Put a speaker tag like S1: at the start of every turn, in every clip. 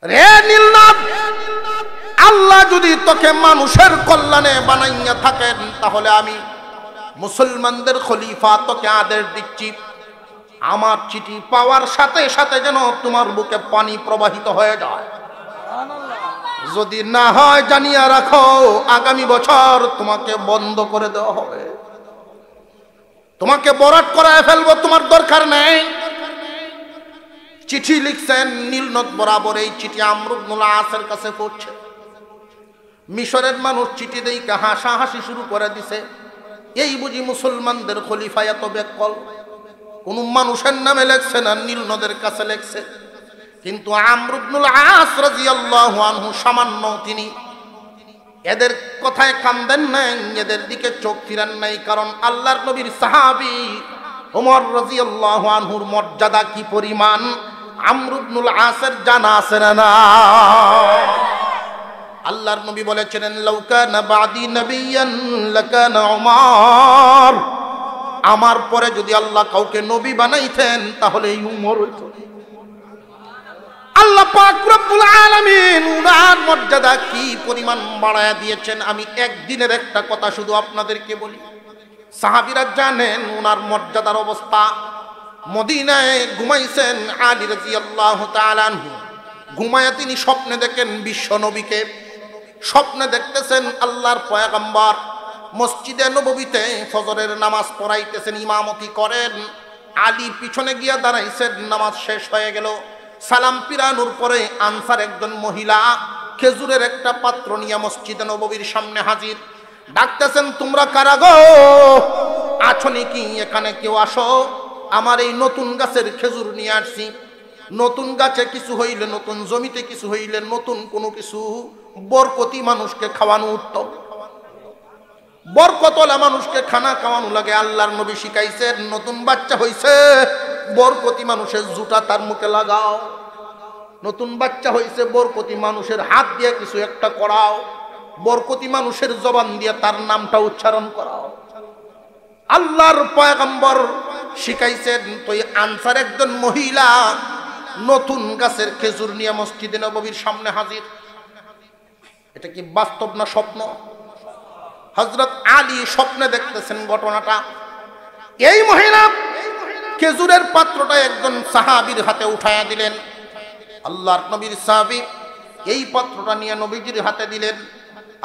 S1: রে নীলনদ, আল্লাহ যদি তোকে মানুষের কল্যাণে বানাইয়া থাকেন, তাহলে আমি মুসলমানদের খলিফা তোকে আদেশ দিচ্ছি, আমার চিঠি পাওয়ার সাথে সাথে যেন তোমার বুকে পানি প্রবাহিত হয়ে যায়। যদি না হয় জানিয়ে রাখো, আগামী বছর তোমাকে বন্ধ করে দেওয়া হবে, তোমাকে বরাত করায় ফেলবো, তোমার দরকার নেই। চিঠি লিখছেন নীলনদ বরাবর। এই চিঠি আমর ইবনুল আসের কাছে পড়ছে। মিশরের মানুষ চিঠি দেইকা হাসাহাসি শুরু করে দিছে, এই বুঝি মুসলমানদের খলিফা এত বেকল, কোন মানুষের নামে লেখছে না, নীলনদের কাছে লেখছে। কিন্তু আমর ইবনুল আস রাদিয়াল্লাহু আনহু সামান্য তিনি এদের কথায় কান দেন নাই, এদের দিকে চোখ ফিরান নাই, কারণ আল্লাহর নবীর সাহাবী ওমর রাদিয়াল্লাহু আনহুর মর্যাদা কি পরিমাণ আমর ইবনুল আসের জানা আছে না? আল্লাহর নবী বলেছিলেন, লাউ কানা বাদি নবিয়ান লাকানা উমর, আমার পরে যদি আল্লাহ কাউকে নবী বানাইতেন তাহলে এই উমর হইতো। আল্লাহ পাক রব্বুল আলামিন উনার মর্যাদা কি পরিমাণ বাড়ায়া দিয়েছেন। আমি একদিনের একটা কথা শুধু আপনাদেরকে বলি, সাহাবীরা জানেন উনার মর্যাদার অবস্থা। মদিনায় ঘুমাইছেন আলী রাদিয়াল্লাহু তাআলা আনহু, ঘুমায়া তিনি স্বপ্নে দেখেন বিশ্ব নবীকে, স্বপ্নে দেখতেছেন আল্লাহর পয়গম্বর মসজিদে নববীতে ফজরের নামাজ পড়াইতেছেন, ইমামতি করেন। আলী পিছনে গিয়া দাঁড়াইছেন, নামাজ শেষ হয়ে গেল। সালাম পিরানোর পরে আনসার একজন মহিলা খেজুরের একটা পাত্র নিয়ে মসজিদে নববীর সামনে হাজির। ডাকতেছেন, তোমরা কারা গো, আছো নাকি? এখানে কেউ আসো, আমার এই নতুন গাছের খেজুর নিয়ে আসছি। নতুন গাছে কিছু হইলে, নতুন জমিতে কিছু হইলে, নতুন কোনো কিছু বরকতি মানুষকে খাওয়ানো উত্তম। বরকতওয়ালা মানুষকে খানা খাওয়ানো লাগে। আল্লাহর নবী শিখাইছেন, নতুন বাচ্চা হইছে, বরকতি মানুষের জুতা তার মুখে লাগাও। নতুন বাচ্চা হইছে, বরকতি মানুষের হাত দিয়ে কিছু একটা করাও, বরকতি মানুষের জবান দিয়ে তার নামটা উচ্চারণ করাও। আল্লাহর পয়গম্বর শিখাইছেন। তো আনসার একজন মহিলা নতুন গাছের খেজুর নিয়ে মসজিদে নববীর সামনে হাজির। এটা কি বাস্তব না স্বপ্ন? হযরত আলী স্বপ্নে দেখতেছেন ঘটনাটা। এই মহিলা খেজুরের পাত্রটা একজন সাহাবীর হাতে উঠায়া দিলেন। আল্লাহর নবীর সাহাবী এই পাত্রটা নিয়ে নবীজির হাতে দিলেন।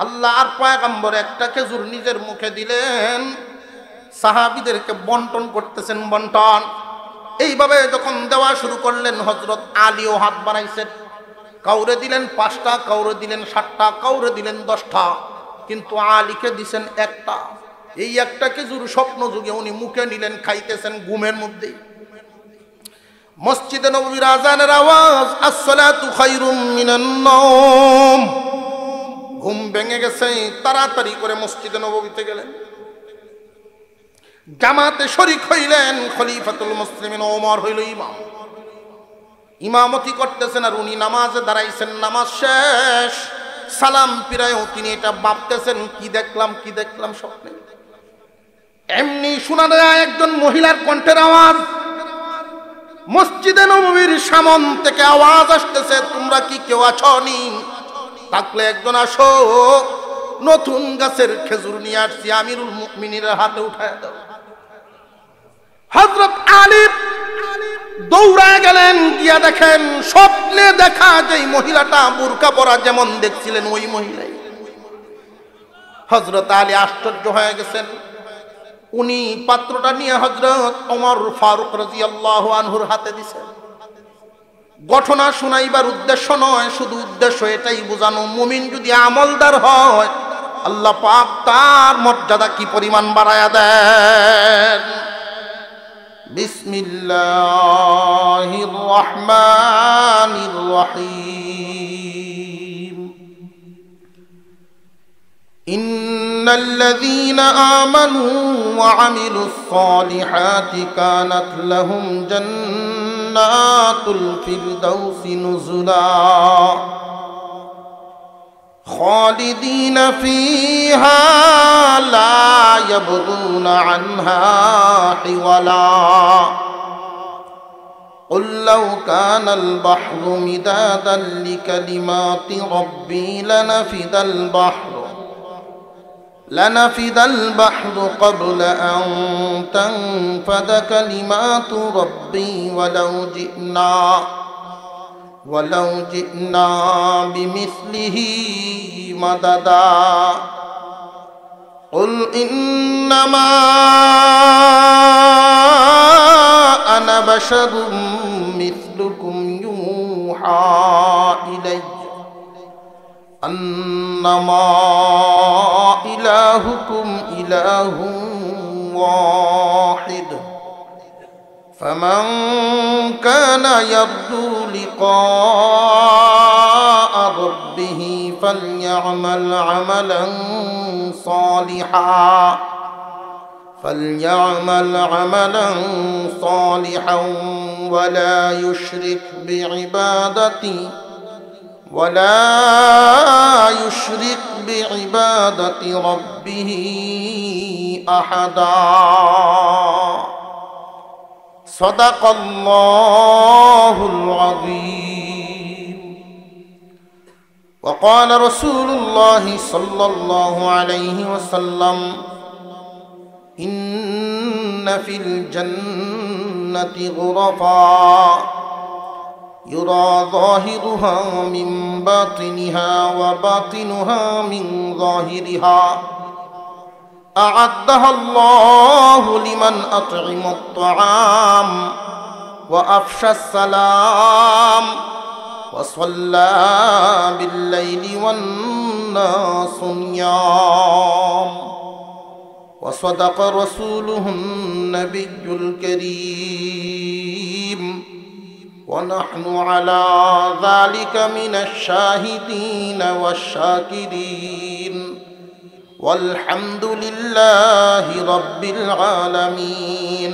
S1: আল্লাহর পয়গম্বর একটা খেজুর নিজের মুখে দিলেন, সাহাবীদেরকে বন্টন করতেছেন, বন্টন। এইভাবে যখন দেওয়া শুরু করলেন, হযরত আলীও হাত বাড়াইছেন। কাউরে দিলেন 5টা, কাউরে দিলেন 7টা, কাউরে দিলেন 10টা, কিন্তু আলীকে দিছেন একটা। এই একটা খেজুর স্বপ্ন যুগে উনি মুখে নিলেন, খাইতেছেন ঘুমের মধ্যেই। মসজিদে নববীর আযানের আওয়াজ, আসসালাতু খায়রুম মিনান নাওম। ঘুম ভেঙে গেছে, তাড়াতাড়ি করে মসজিদে নববীতে গেলেন, জামাতে শরীক হইলেন। খলিফাতুল মুসলিমিন ওমর হইল ইমাম, ইমামতি করতেছেন, আর উনি নামাজে দাঁড়াইছেন। নামাজ শেষ, সালাম পিরায়ও তিনি এটা ভাবতেছেন, কি দেখলাম কি দেখলাম স্বপ্নে। এমনি শোনা যায় একজন মহিলার কণ্ঠের আওয়াজ। মসজিদে নববীর সামন থেকে আওয়াজ আসতেছে, তোমরা কি কেউ আছো নি? থাকলে একজন আসো, নতুন গাছের খেজুর নিয়ে আসছি, আমিরুল মুমিনিনের হাতে উঠায় দাও। হযরত আলী দৌড়ায় গেলেন, গিয়া দেখেন স্বপ্নে দেখা যেই মহিলাটা বুরকা পরা যেমন দেখছিলেন ওই মহিলাই। হযরত আলী আশ্চর্য হয়ে গেছেন। উনি পাত্রটা নিয়ে হযরত ওমর ফারুক রাদিয়াল্লাহু আনহুর হাতে দিয়েছেন। ঘটনা শোনাইবার উদ্দেশ্য নয়, শুধু উদ্দেশ্য এটাই বোঝানো, মুমিন যদি আমলদার হয় আল্লাহ পাক তার মর্যাদা কি পরিমাণ বাড়ায়া দেন। বিসমিল্লাহির রহমানির রহিম। ইন্নাল্লাযীনা আমানু ওয়া আমিলুস সালিহাতি কানাত লাহুম জান্নাতুল ফিরদাউসি নুজুলা খালিদিনা ফিহা লা ইয়াবগুনা আনহা হিওয়ালা। قل لو كان البحر مدادا لكلمات ربي لنفد البحر قبل أن تنفد كلمات ربي ولو جئنا بمثله مددا قل إنما أنا بشر مثلكم يوحى إلي أنما إلهكم إله واحد فمن كان يرجو لقاء ربه فليعمل عملا صالحا ولا يشرك بعبادة ربه أحدا صدق الله العظيم. وقال رسول الله صلى الله عليه وسلم إن في الجنة غرفا يرى ظاهرها من باطنها وباطنها من ظاهرها أعدها الله لمن أطعم الطعام وأفشى السلام وصلى بالليل والناس نيام وصدق رسوله النبي الكريم ونحن على ذلك من الشاهدين والشاكرين والحمد لله رب العالمين.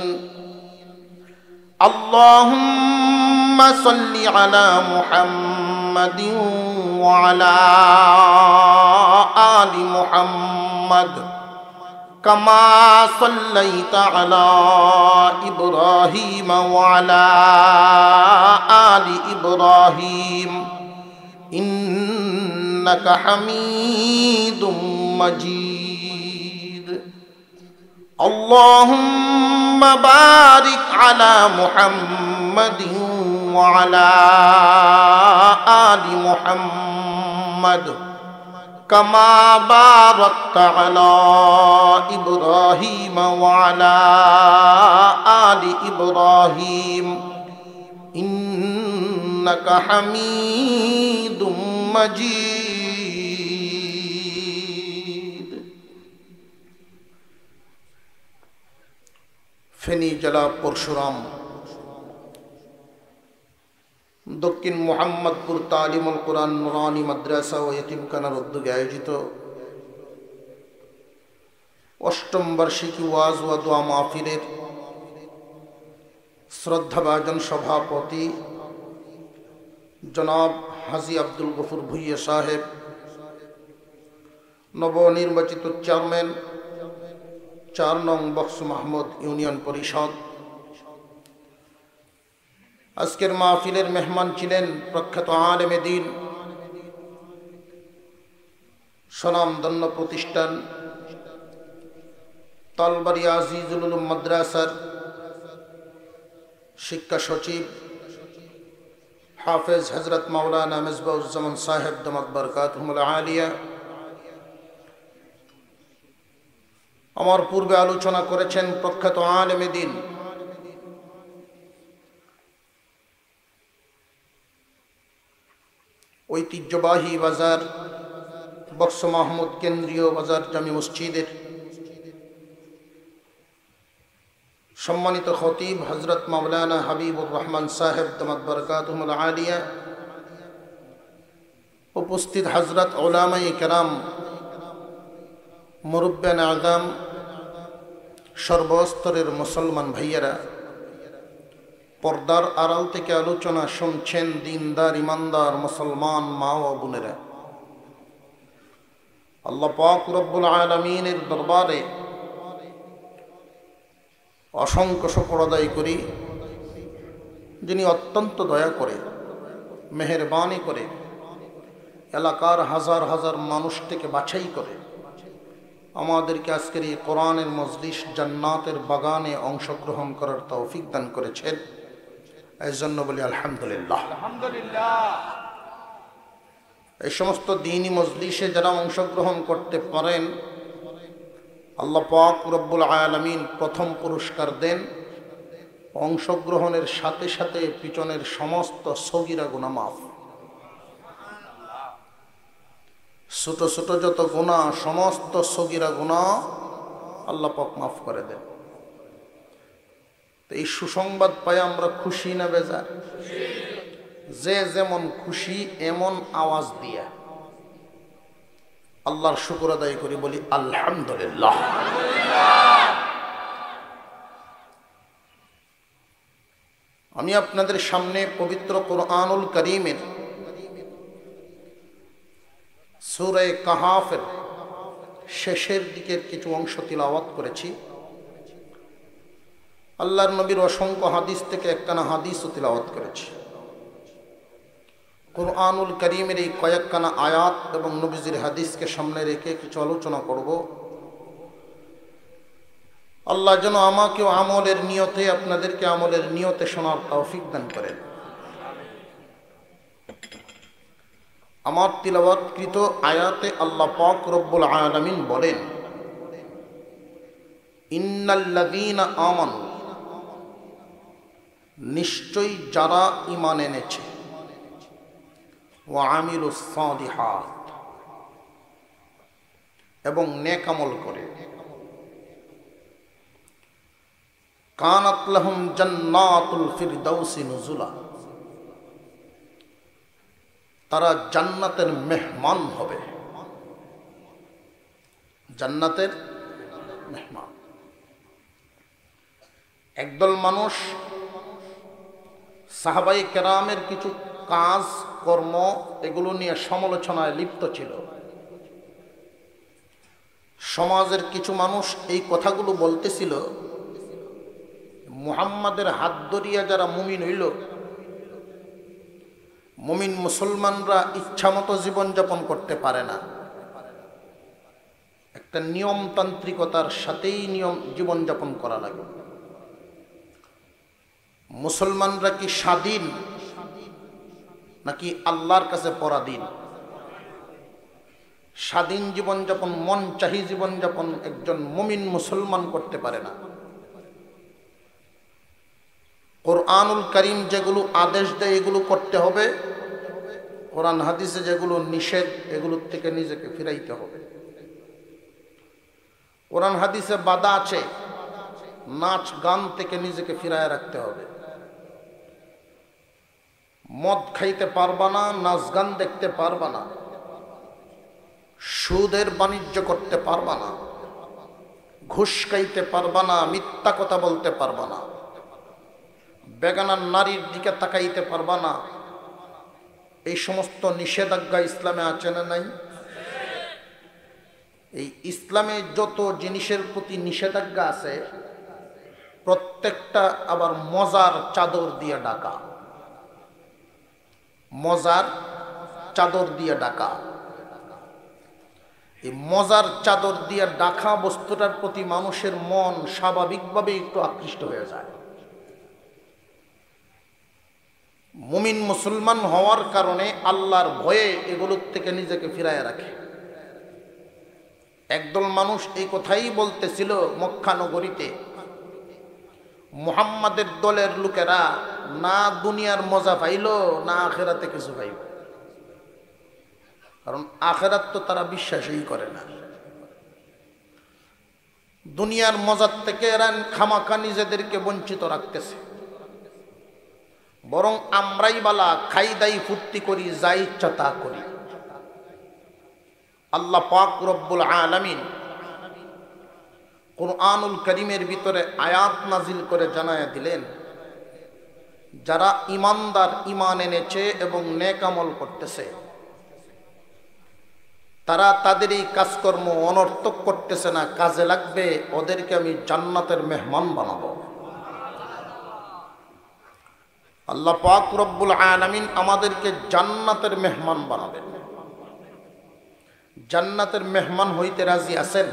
S1: اللهم صل على محمد وعلى آل محمد كما صليت على إبراهيم وعلى آل إبراهيم إنك حميد مجيد. اللهم بارك على محمد وعلى آل محمد كما باركت على إبراهيم وعلى آل إبراهيم إنك حميد مجيد. ফেনী জেলা পরশুরাম দক্ষিণ মোহাম্মদপুর তালিমুল কোরআন নুরানি মাদ্রাসা ও ইতিমখানার উদ্যোগে আয়োজিত অষ্টম বার্ষিকী ওয়াজ ও দোয়া মাহফিলের শ্রদ্ধাভাজন সভাপতি জনাব হাজী আব্দুল গফুর ভুইয়া সাহেব, নবনির্বাচিত চেয়ারম্যান ৪ নং বক্স মাহমুদ ইউনিয়ন পরিষদ। আজকের মাহফিলের মেহমান ছিলেন প্রখ্যাত আলেমে দ্বীন, স্বনামধন্য প্রতিষ্ঠান তালবাড়ি আজিজুল উলুম মাদ্রাসার শিক্ষা সচিব হাফেজ হযরত মাওলানা মিসবাউজ্জামান সাহেব দামাত বারকাতুহুল আলিয়া। আমার পূর্বে আলোচনা করেছেন প্রখ্যাত আলেমে দ্বীন ঐতিহ্যবাহী বাজার বক্স মাহমুদ কেন্দ্রীয় বাজার জামি মসজিদের সম্মানিত খতিব হযরত মাওলানা হাবিবুর রহমান সাহেব দামাত বারকাতুহুল আলিয়া, উপস্থিত হযরত উলামায়ে কেরাম, মুরব্বিয়ান আযম, সর্বস্তরের মুসলমান ভাইয়েরা, পর্দার আড়াল থেকে আলোচনা শুনছেন দিনদার ইমানদার মুসলমান মা ও বোনেরা, আল্লাহ পাক রব্বুল আলামিনের দরবারে অসংখ্য শুকর আদায় করি যিনি অত্যন্ত দয়া করে মেহেরবানি করে এলাকার হাজার হাজার মানুষ থেকে বাছাই করে আমাদেরকে আজকের এই কোরআনের মজলিস জান্নাতের বাগানে অংশগ্রহণ করার তৌফিক দান করেছেন। এই জন্য বলি আলহামদুলিল্লাহ। এই সমস্ত দ্বীনি মজলিসে যারা অংশগ্রহণ করতে পারেন আল্লাহ পাক রব্বুল আলামিন প্রথম পুরস্কার দেন, অংশগ্রহণের সাথে সাথে পিছনের সমস্ত সগীরা গুনাহ মাফ। ছোট ছোট যত গুনাহ সমস্ত সগীরা গুনাহ আল্লাহ পাক মাফ করে দেন। তো এই সুসংবাদ পাই আমরা খুশি না বেজার? যে যেমন খুশি এমন আওয়াজ দিয়া আল্লাহর শুকর আদায় করি, বলি আলহামদুলিল্লাহ। আমি আপনাদের সামনে পবিত্র কোরআনুল কারীমের সূরা কাহাফের শেষের দিকের কিছু অংশ তিলাওয়াত করেছি। আল্লাহর নবীর অসংখ্য হাদিস থেকে একখানা হাদিসও তিলাওয়াত করেছি। কোরআনুল কারীমের এই কয়েকখানা আয়াত এবং নবীজির হাদিসকে সামনে রেখে কিছু আলোচনা করব। আল্লাহ যেন আমাকেও আমলের নিয়তে আপনাদেরকে আমলের নিয়তে শোনার তৌফিক দান করেন। আমার তিলাওয়াতকৃত আয়াতে আল্লাহ পাক রব্বুল আলামিন বলেন, ইন্নাল্লাযীনা আমানু, নিশ্চয়ই যারা ঈমান এনেছে, ওয়া আমিলুস সালিহাত, এবং নেক আমল করে, কানাত লাহুম জান্নাতুল ফিরদাউসি নুজুলা, তারা জান্নাতের মেহমান হবে। জান্নাতের মেহমান। একদল মানুষ সাহাবায়ে কেরামের কিছু কাজ কর্ম এগুলো নিয়ে সমালোচনায় লিপ্ত ছিল। সমাজের কিছু মানুষ এই কথাগুলো বলতেছিল, মুহাম্মাদের হাত ধরিয়া যারা মুমিন হইল, মুমিন মুসলমানরা ইচ্ছামতো জীবনযাপন করতে পারে না, একটা নিয়মতান্ত্রিকতার সাথেই জীবনযাপন করা লাগে। মুসলমানরা কি স্বাধীন নাকি আল্লাহর কাছে পরাধীন? স্বাধীন জীবনযাপন, মন চাহি জীবনযাপন একজন মুমিন মুসলমান করতে পারে না। কোরআনুল কারীম যেগুলো আদেশ দেয় এগুলো করতে হবে, কোরআন হাদিসে যেগুলো নিষেধ এগুলোর থেকে নিজেকে ফিরাইতে হবে। কোরআন হাদিসে বাধা আছে, নাচ গান থেকে নিজেকে ফিরায় রাখতে হবে। মদ খাইতে পারবা না, নাচ গান দেখতে পারবা না, সুদের বাণিজ্য করতে পারবা না, ঘুষ খাইতে পারবা না, মিথ্যা কথা বলতে পারবা না, বেগানা নারীর দিকে তাকাইতে পারবা না। এই সমস্ত নিষেধাজ্ঞা ইসলামে আছে না নাই? এই ইসলামে যত জিনিসের প্রতি নিষেধাজ্ঞা আছে প্রত্যেকটা আবার মজার চাদর দিয়ে ঢাকা। মজার চাদর দিয়ে ঢাকা। এই মজার চাদর দিয়ে ঢাকা বস্তুটার প্রতি মানুষের মন স্বাভাবিকভাবে একটু আকৃষ্ট হয়ে যায়। মুমিন মুসলমান হওয়ার কারণে আল্লাহর ভয়ে এগুলোর থেকে নিজেকে ফিরায় রাখে। একদল মানুষ এই কথাই বলতেছিল মক্কা নগরীতে, মুহাম্মাদের দলের লোকেরা না দুনিয়ার মজা পাইল না আখেরাতে কিছু পাইল। কারণ আখেরাত তো তারা বিশ্বাসই করে না। দুনিয়ার মজার থেকে এরা খামাখা নিজেদেরকে বঞ্চিত রাখতেছে। বরং আমরাই বালা, খাই দাই ফুর্তি করি, যা ইচ্ছা তা করি। আল্লাহ পাক রব্বুল আলামিন কোরআনুল কারীমের ভিতরে আয়াত নাজিল করে জানায়া দিলেন, যারা ঈমানদার, ঈমান এনেছে এবং নেক আমল করতেছে, তারা তাদের এই কাজকর্ম অনর্থক করতেছে না, কাজে লাগবে। ওদেরকে আমি জান্নাতের মেহমান বানাবো। আল্লাহ পাক রব্বুল আলামিন আমাদেরকে জান্নাতের মেহমান বানাবেন। জান্নাতের মেহমান হইতে রাজি আছেন?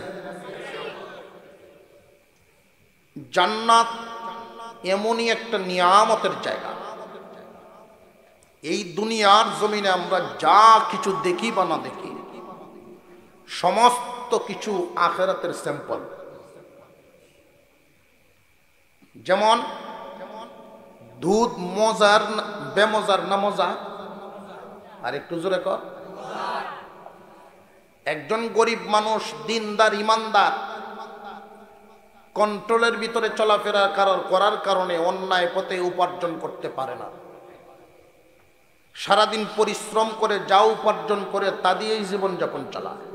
S1: জান্নাত এমনই একটা নিয়ামতের জায়গা, এই দুনিয়ার জমিনে আমরা যা কিছু দেখি বা না দেখি সমস্ত কিছু আখিরাতের স্যাম্পল। যেমন দুধ মজার বেমজার না মজা? আর একটু জোরে কর। একজন গরিব মানুষ দিনদার ইমানদার কন্ট্রোলের ভিতরে চলাফেরা করার কারণে অন্যায় পথে উপার্জন করতে পারে না। সারাদিন পরিশ্রম করে যা উপার্জন করে তা দিয়েই জীবনযাপন চালায়।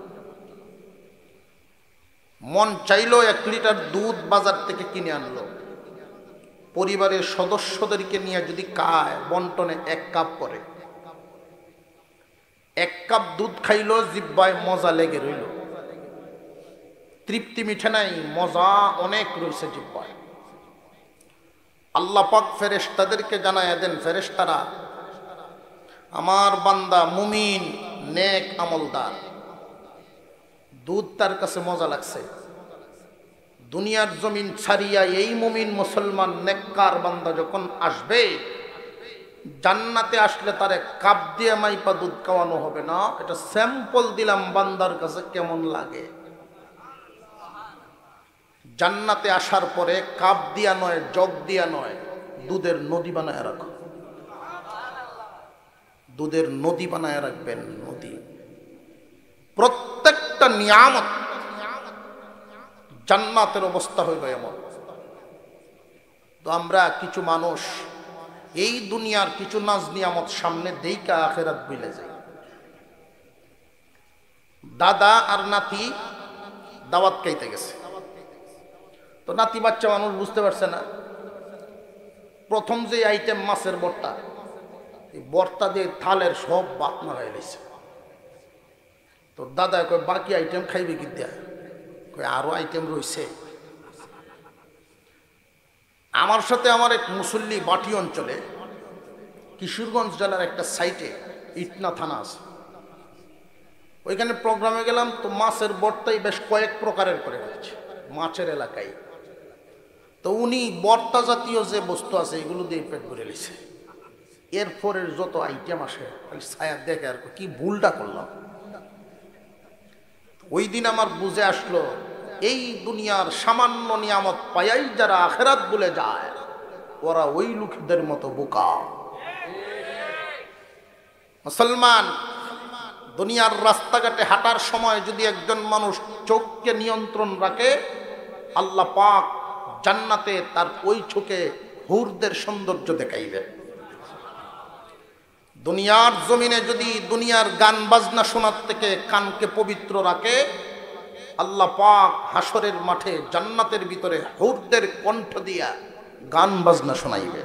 S1: মন চাইলো 1 লিটার দুধ বাজার থেকে কিনে আনলো, পরিবারের সদস্যদেরকে নিয়ে যদি খায় বন্টনে 1 কাপ করে, 1 কাপ দুধ খাইলো, জিহ্বায় মজা লেগে রইল, তৃপ্তি মিঠে নাই, মজা অনেক রয়েছে জিহ্বায়। আল্লাহ পাক ফেরেশতাদেরকে জানায়া দেন, ফেরেশতারা আমার বান্দা মুমিন নেক আমলদার, দুধ তার কাছে মজা লাগছে, দুনিয়ার জমিন ছাড়িয়া এই মুমিন মুসলমান নেককার বান্দা যখন আসবে, জান্নাতে আসলে তার 1 কাপ দিয়ে মাইপা দুধ খাওয়ানো হবে না, এটা স্যাম্পল দিলাম বান্দার কাছে কেমন লাগে। জান্নাতে আসার পরে কাপ দিয়া নয়, জগ দিয়া নয়, দুধের নদী বানায় রাখো, দুধের নদী বানায় রাখবেন। নদী, প্রত্যেকটা নিয়ামত জান্নাতের অবস্থা হইবে এমন। তো আমরা কিছু মানুষ এই দুনিয়ার কিছু নাজ নিয়ামত সামনে দেইকা আখিরাত ভুলে যাই। দাদা আর নাতি দাওয়াত খাইতে গেছে, তো নাতি বাচ্চা মানুষ বুঝতে পারছে না, প্রথম যে আইটেম মাছের ভর্তা, এই ভর্তা দিয়ে থালের সব বাত মারাই লাইছে। তো দাদা কয় বাকি আইটেম খাইবে কি দেয়া? কয় আরো আইটেম রয়েছে। আমার সাথে আমার এক মুসল্লি বাটি অঞ্চলে কিশোরগঞ্জ জেলার একটা সাইটে ইটনা থানা আছে, ওইখানে প্রোগ্রামে গেলাম। তো মাছের ভর্তাই বেশ কয়েক প্রকারের করে রয়েছে মাছের এলাকায়। তো উনি ভর্তা জাতীয় যে বস্তু আছে এগুলো দিয়ে পেট ভরে লিছে। এরপরের যত আইটেম আসে ছায়া দেখে আর কি ভুলটা করলাম। ওই দিন আমার বুঝে আসলো, এই দুনিয়ার সামান্য নিয়ামত পায়াই যারা আখিরাত ভুলে যায়, ওরা ওই লোকদের মতো বোকা। মুসলমান, দুনিয়ার রাস্তাঘাটে হাঁটার সময় যদি একজন মানুষ চোখকে নিয়ন্ত্রণ রাখে, আল্লাহ পাক জান্নাতে তার ওই চোখে হুরদের সৌন্দর্য দেখাইবে। দুনিয়ার জমিনে যদি দুনিয়ার গান বাজনা শোনার থেকে কানকে পবিত্র রাখে, আল্লাহ পাক হাসরের মাঠে জান্নাতের ভিতরে হুরদের কণ্ঠ দিয়া গান বাজনা শোনাইবে।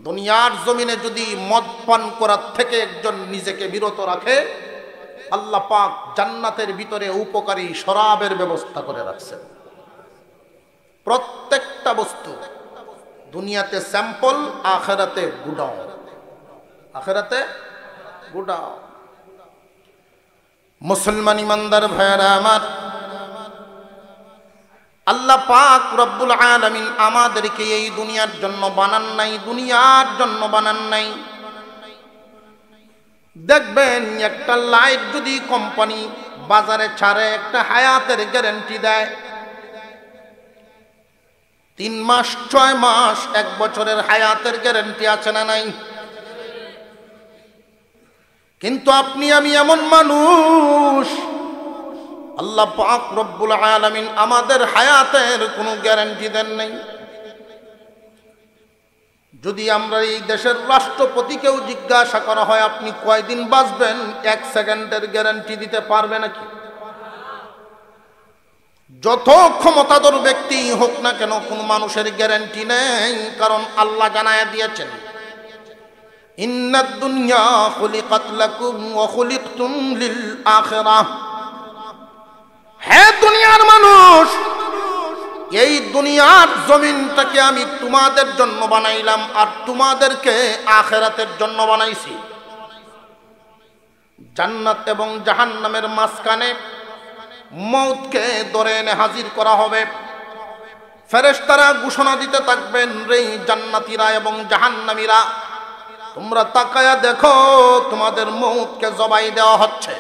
S1: দুনিয়ার জমিনে যদি মদ পান করার থেকে একজন নিজেকে বিরত রাখে, আল্লাহ পাক জান্নাতের ভিতরে উপকারী শরাবের ব্যবস্থা করে রাখছেন। প্রত্যেকটা বস্তু দুনিয়াতে স্যাম্পল, আখিরাতে গুডাউন, আখিরাতে গুডাউন। মুসলমান ইমানদার ভাইয়েরা আমার, আল্লাহ পাক রব্বুল আলামিন আমাদেরকে এই দুনিয়ার জন্য বানান নাই, দুনিয়ার জন্য বানান নাই। দেখবেন একটা লাইট যদি কোম্পানি বাজারে ছাড়ে, একটা হায়াতের গ্যারান্টি দেয়, 3 মাস 6 মাস 1 বছরের হায়াতের গ্যারান্টি আছে না নাই? কিন্তু আপনি আমি এমন মানুষ, আল্লাহ পাক রব্বুল আলামিন আমাদের হায়াতের কোনো গ্যারান্টি দেন নাই। যদি আমরা এই দেশের রাষ্ট্রপতিকেও জিজ্ঞাসা করা হয় আপনি কয়দিন বাঁচবেন, 1 সেকেন্ডের গ্যারান্টি দিতে পারবে নাকি? যত ক্ষমতাধর ব্যক্তি হোক না কেন, কোনো মানুষের গ্যারান্টি নেই। কারণ আল্লাহ জানায়া দিয়েছেন, ইন্নাদ দুনিয়া খুলিকাত লাকুম ওয়া খুলিকতুম লিল আখিরাহ। হে দুনিয়ার মানুষ, এই দুনিয়ার জমিনটাকে আমি তোমাদের জন্য বানাইলাম আর তোমাদেরকে আখিরাতের জন্য বানাইছি। জান্নাত এবং জাহান্নামের মাঝখানে মওতকে ধরে এনে হাজির করা হবে। ফেরেশতারা ঘোষণা দিতে থাকবেন, রে জান্নাতীরা এবং জাহান্নামীরা, তোমরা তাকায়া দেখো, তোমাদের মওতকে জবাই দেওয়া হচ্ছে।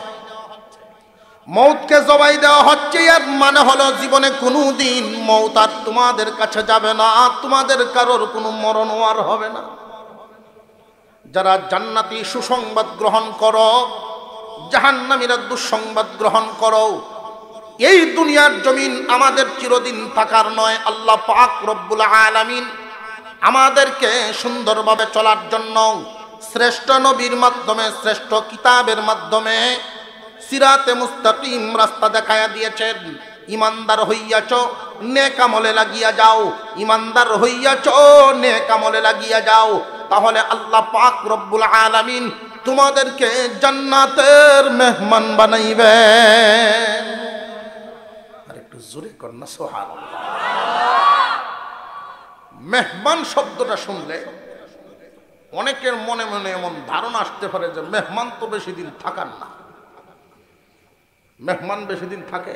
S1: মওতকে জবাই দেওয়া হচ্ছে এর মানে হলো জীবনে কোনোদিন মওত আর তোমাদের কাছে যাবে না, তোমাদের কারোর কোনো মরণ আর হবে না। যারা জান্নাতি সুসংবাদ গ্রহণ করো, জাহান্নামীরা দুঃসংবাদ গ্রহণ করো। এই দুনিয়ার জমিন আমাদের চিরদিন থাকার নয়। আল্লাহ পাক রব্বুল আলামিন আমাদেরকে সুন্দরভাবে চলার জন্য শ্রেষ্ঠ নবীর মাধ্যমে, শ্রেষ্ঠ কিতাবের মাধ্যমে সিরাতে মুস্তাকিম রাস্তা দেখায়া দিয়েছেন। ইমানদার হইয়াছ, নেক আমলে লাগিয়া যাও। ইমানদার হইয়াছ, নেক আমলে লাগিয়া যাও, তাহলে আল্লাহ পাক রব্বুল আলামিন তোমাদেরকে জান্নাতের মেহমান বানাইবেন। আর একটু জোরে কর না সুবহানাল্লাহ। মেহমান শব্দটা শুনলে অনেকের মনে মনে এমন ধারণা আসতে পারে যে মেহমান তো বেশি দিন থাকার না। মেহমান বেশি দিন থাকে?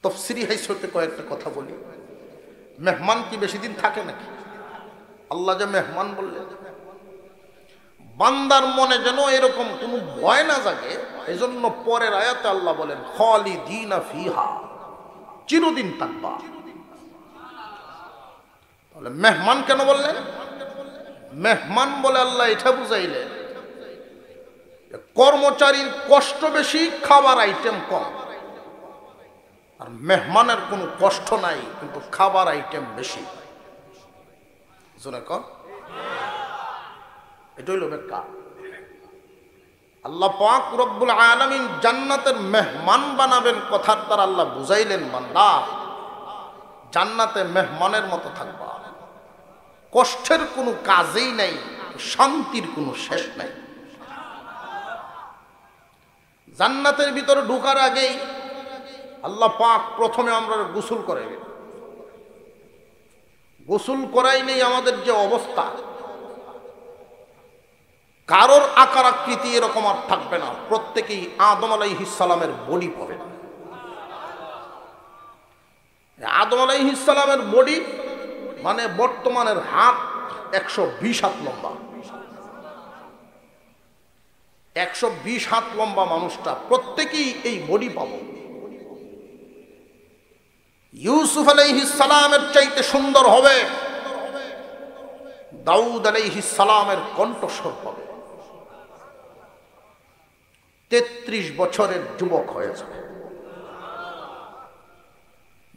S1: তাফসীরি হাইসতে কয়েকটা কথা বলি। মেহমান কি বেশি দিন থাকে নাকি? আল্লাহ যে মেহমান বললেন, বান্দার মনে যেন এরকম কোনো ভয় না জাগে, এজন্য পরের আয়াতে আল্লাহ বলেন খালিদিনা ফিহা, চিরদিন থাকবা। তাহলে মেহমান কেন বললেন? মেহমান বলে আল্লাহ এটা বুঝাইলেন কর্মচারীর কষ্ট বেশি, খাবার আইটেম কম। আর মেহমানের কোনো কষ্ট নাই, কিন্তু খাবার আইটেম বেশি। এটা হইল ব্যাখ্যা। আল্লাহ পাক রব্বুল আলামিন জান্নাতের মেহমান বানাবেন কথার দ্বারা আল্লাহ বুঝাইলেন, বান্দা জান্নাতে মেহমানের মতো থাকবা। কষ্টের কোনো কাজেই নাই, শান্তির কোনো শেষ নাই। জান্নাতের ভিতরে ঢোকার আগেই আল্লাহ পাক প্রথমে আমরা গোসল করাইবেন। গোসল করাইলেই আমাদের যে অবস্থা, কারোর আকার আকৃতি এরকম আর থাকবে না। প্রত্যেকেই আদম আলাইহিস সালামের বডি পাবে। আদম আলাইহিস সালামের বডি মানে বর্তমানের হাত 120 হাত লম্বা। 120 হাত লম্বা মানুষটা প্রত্যেকেই এই বডি পাবো। ইউসুফ আলাইহিস সালামের চাইতে সুন্দর হবে। দাউদ আলাইহিস সালামের কণ্ঠস্বর পাবে। 33 বছরের যুবক হয়ে যাবে।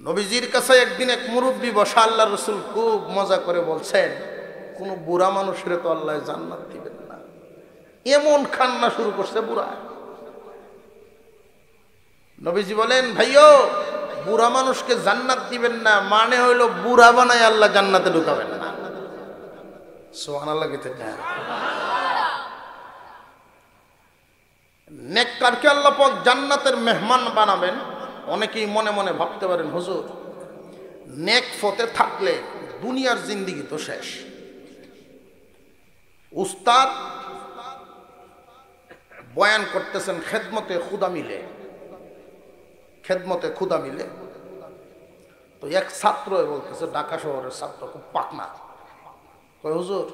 S1: নবীজির কাছে একদিন এক মুরব্বী বসা, আল্লাহ রসুল খুব মজা করে বলছেন, কোন বুড়া মানুষের তো আল্লাহ জান্নাত দিবেন না। এমন কান্না শুরু করছে বুড়া। নবীজি বলেন, ভাইও, বুড়া মানুষকে জান্নাত দিবেন না মানে হইলো বুড়া বানায় আল্লাহ জান্নাতে ঢুকাবেন না। সুবহানাল্লাহ। নেককারকে আল্লাহ পাক জান্নাতের মেহমান বানাবেন। অনেকেই মনে মনে ভাবতে পারেন, হুজুর নেক ফতে থাকলে দুনিয়ার জিন্দেগি তো শেষ। উস্তাদ বয়ান করতেছেন খেদমতে খুদা মিলে, খেদমতে খুদা মিলে। তো এক ছাত্র বলতেছে, ঢাকা শহরের ছাত্র, খুব পাকনা, কয় হুজুর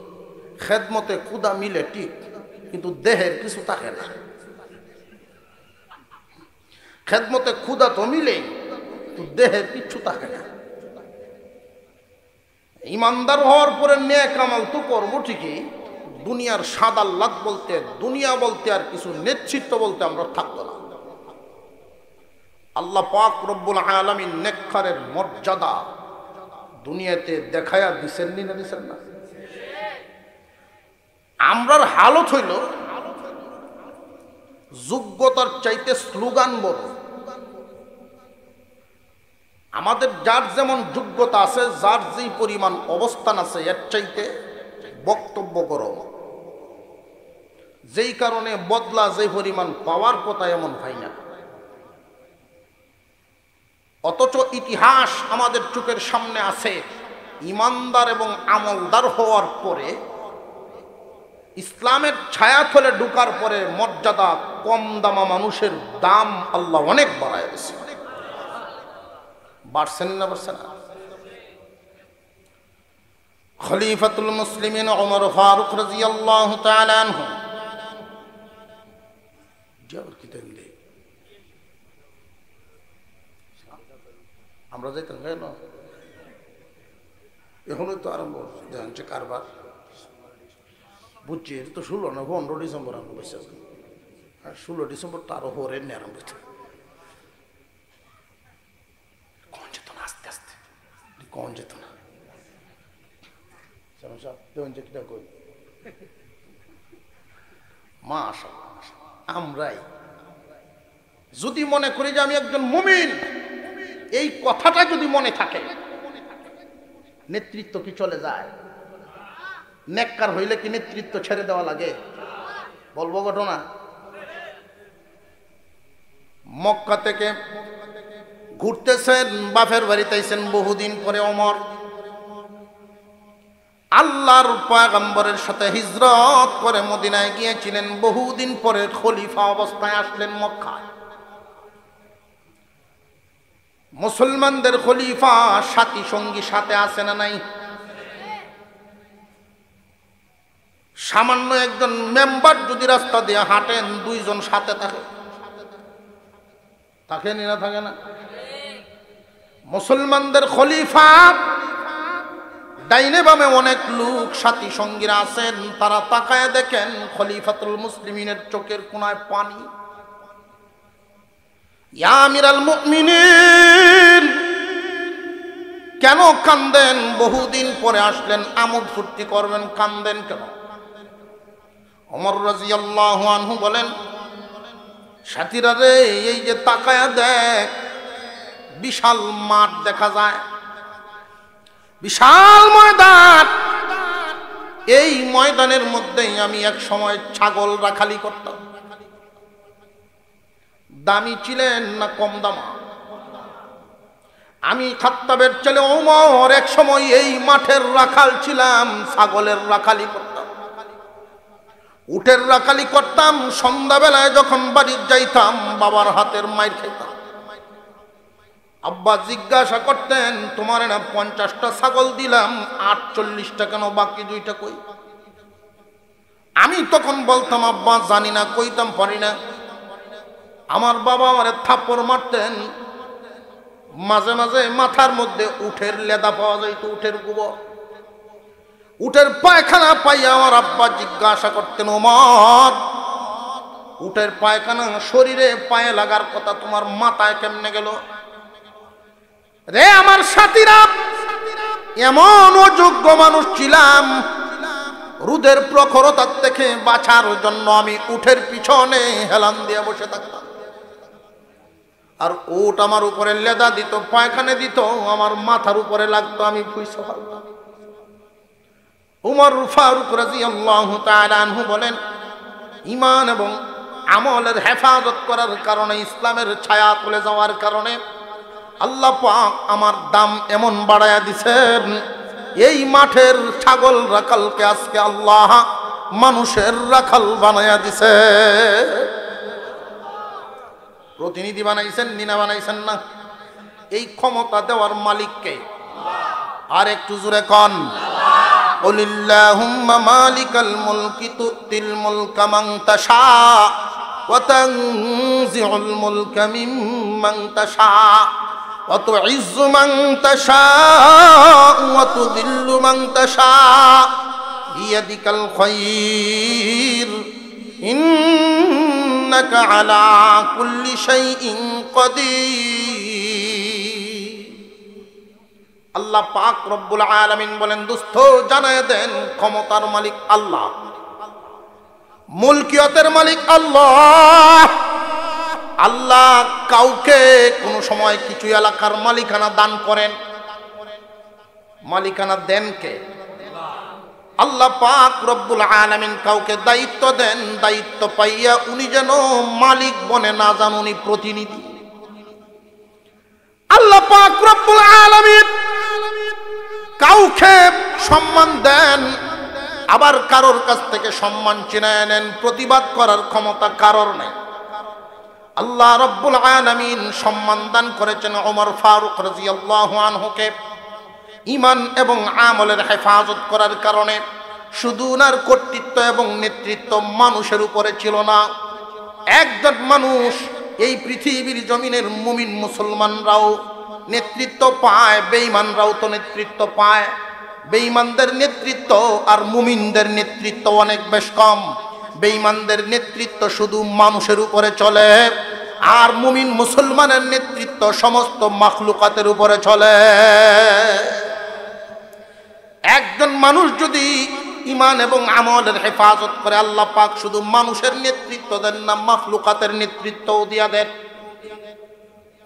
S1: খেদমতে খুদা মিলে ঠিক, কিন্তু দেহের কিছু থাকে না। খেদমতে খুদা তো মিলেই, তো দেহের কিচ্ছু থাকে না। ইমানদার হওয়ার পরে নেক আমল তো করবো ঠিকই, দুনিয়ার সাদাল্লাত বলতে, দুনিয়া বলতে আর কিছু নেতৃত্ব বলতে আমরা থাকতো না। আল্লাহ পাক রব্বুল আলামিন নেককারের মর্যাদা দুনিয়াতে দেখায়া দিছেন না দিছেন না? আমরার হালত হইল যোগ্যতার চাইতে স্লোগান বড়। আমাদের যার যেমন যোগ্যতা আছে, যার যেই পরিমাণ অবস্থান আছে, এর চাইতে বক্তব্য করো। যেই কারণে বদলা যে পরিমাণ পাওয়ার কথা এমন হয় না। অথচ ইতিহাস আমাদের চোখের সামনে আছে, ইমানদার এবং আমলদার হওয়ার পরে, ইসলামের ছায়াতলে ঢোকার পরে মর্যাদা কম দামা মানুষের দাম আল্লাহ অনেক বাড়ায় দিয়েছে। বাড়ছেন না বাড়ছে না? খলিফাতুল মুসলিমিন ওমর ফারুক রাদিয়াল্লাহু তাআলা আনহু আমরা যাইতাম কেন, এখনই তো আরম্ভ হচ্ছে কারবার, বুঝছি। এটা তো 16 না 15 ডিসেম্বর আরম্ভ হয়েছে, আর 16 ডিসেম্বর তো আরো হরে নিয়ে আরম্ভ হয়েছে। কন যেত না আস্তে আস্তে, কন যেত না আমরাই যদি মনে করি যে আমি একজন মুমিন, এই কথাটা যদি মনে থাকে, নেতৃত্ব কি চলে যায়? নেককার হইলে কি নেতৃত্ব ছেড়ে দেওয়া লাগে? বলবো ঘটনা। মক্কা থেকে ঘুরতেছেন, বাপের বাড়িতে আইছেন বহুদিন পরে ওমর। আল্লাহর পয়গম্বরের সাথে হিজরত করে মদিনায় গিয়েছিলেন, বহুদিন পরে খলিফা অবস্থায় আসলেন মক্কায়। মুসলমানদের খলিফা সাথী সঙ্গী সাথে আছে না নাই? সামান্য একজন মেম্বার যদি রাস্তা দিয়ে হাঁটেন, 2 জন সাথে থাকে, থাকে না থাকে না? মুসলমানদের খলিফা ডাইনে বামে অনেক লোক সাথী সঙ্গীরা আছেন, তারা তাকায় দেখেন খলিফাতুল মুসলিমিনের চোখের কোণায় পানি। ইয়া আমিরাল মুমিনিন, কেন কান্দেন? বহুদিন পরে আসলেন, আমোদ ফুর্তি করবেন, কান্দেন কেন? ওমর রাদিয়াল্লাহু আনহু বলেন, সাথীরা রে, এই যে তাকায়া দেখ, বিশাল মাঠ দেখা যায়, বিশাল ময়দান। এই ময়দানের মধ্যেই আমি এক সময় ছাগল রাখালি করতাম। দামি ছিলেন না কম দামা? আমি খাত্তাবের ছেলে ওমর এক সময় এই মাঠের রাখাল ছিলাম, ছাগলের রাখালি করতাম, উটের রাখালি করতাম। সন্ধ্যাবেলায় যখন বাড়ি যাইতাম, বাবার হাতের মাইর খাইতাম। আব্বা জিজ্ঞাসা করতেন, তোমার না 50টা ছাগল দিলাম, 48টা কেন, বাকি 2টা কই? আমি তখন বলতাম, আব্বা জানি না, কইতাম পারি না। আমার বাবা আমারে থাপ্পড় মারতেন। মাঝে মাঝে মাথার মধ্যে উটের লেদা পাওয়া যাইত, উটের গোবর, উটের পায়খানা পাইয়া আমার আব্বা জিজ্ঞাসা করতেন, ওমর, উটের পায়খানা শরীরে পায়ে লাগার কথা, তোমার মাথায় কেমনে গেল রে? আমার সাথীরা, এমন অযোগ্য মানুষ ছিলাম, রোদের প্রখরতার থেকে বাঁচার জন্য আমি উটের পিছনে হেলান দিয়ে বসে থাকতাম। আর উট আমার উপরে লেদা দিত, পায়খানে দিত, আমার মাথার উপরে লাগতো, আমি ফুইসা ফেলতাম। উমর ফারুক রাদিয়াল্লাহু তাআলা আনহু বলেন, ঈমান এবং আমলের হেফাজত করার কারণে, ইসলামের ছায়া তুলে যাওয়ার কারণে আল্লাহ পাক আমার দাম এমন বাড়ায়া দিছেন, এই মাঠের ছাগল রাখালকে আজকে আল্লাহ মানুষের রাখাল বানায়া দিছে। প্রতিনিধি বানাইছেন, নিনা বানাইছেন না? এই ক্ষমতা দেওয়ার মালিককে আর একটু জোরে কন, কুলিল্লাহুম্মা মালিকাল মুলকি তুতিল মুলকা মান তাশা ওয়া তানজিউল মুলকা মিম্মান তাশা ওয়া তুইজ্জু মান তাশা ওয়া তুযিল্লু মান তাশা বিয়াদিকাল খায়র ইন্নাকা আলা কুল্লি শাইইন কাদির। আল্লাহ পাক রব্বুল আলামিন বলেন, দোস্ত জানায় দেন, ক্ষমতার মালিক আল্লাহ, মুলকিয়তের মালিক আল্লাহ। আল্লাহ কাউকে কোন সময় কিছু এলাকার মালিকানা দান করেন, মালিকানা দেন কে? আল্লাহ পাক রব্বুল আলামিন কাউকে দায়িত্ব দেন, দায়িত্ব পাইয়া উনি যেন মালিক বনে না যান, উনি প্রতিনিধি। আল্লাহ পাক রব্বুল আলামিন কাউকে সম্মান দেন, আবার কারোর কাছ থেকে সম্মান ছিনিয়ে নেন। প্রতিবাদ করার ক্ষমতা কারোর নাই। আল্লাহ রব্বুল আলামিন সম্মান দান করেছেন ওমর ফারুক রাদিয়াল্লাহু আনহুকে ঈমান এবং আমলের হেফাজত করার কারণে। শুধু উনার কর্তৃত্ব এবং নেতৃত্ব মানুষের উপরে ছিল না, একজন মানুষ এই পৃথিবীর জমিনের মুমিন মুসলমানরাও নেতৃত্ব পায়, বেঈমানরাও তো নেতৃত্ব পায়। বেঈমানদের নেতৃত্ব আর মুমিনদের নেতৃত্ব অনেক বেশ কম। বেঈমানদের নেতৃত্ব শুধু মানুষের উপরে চলে, আর মুমিন মুসলমানের নেতৃত্ব সমস্ত মাখলুকাতের উপরে চলে। একজন মানুষ যদি ঈমান এবং আমলের হেফাজত করে, আল্লাহ পাক শুধু মানুষের নেতৃত্ব দেন না, মাখলুকাতের নেতৃত্বও দিয়া দেন।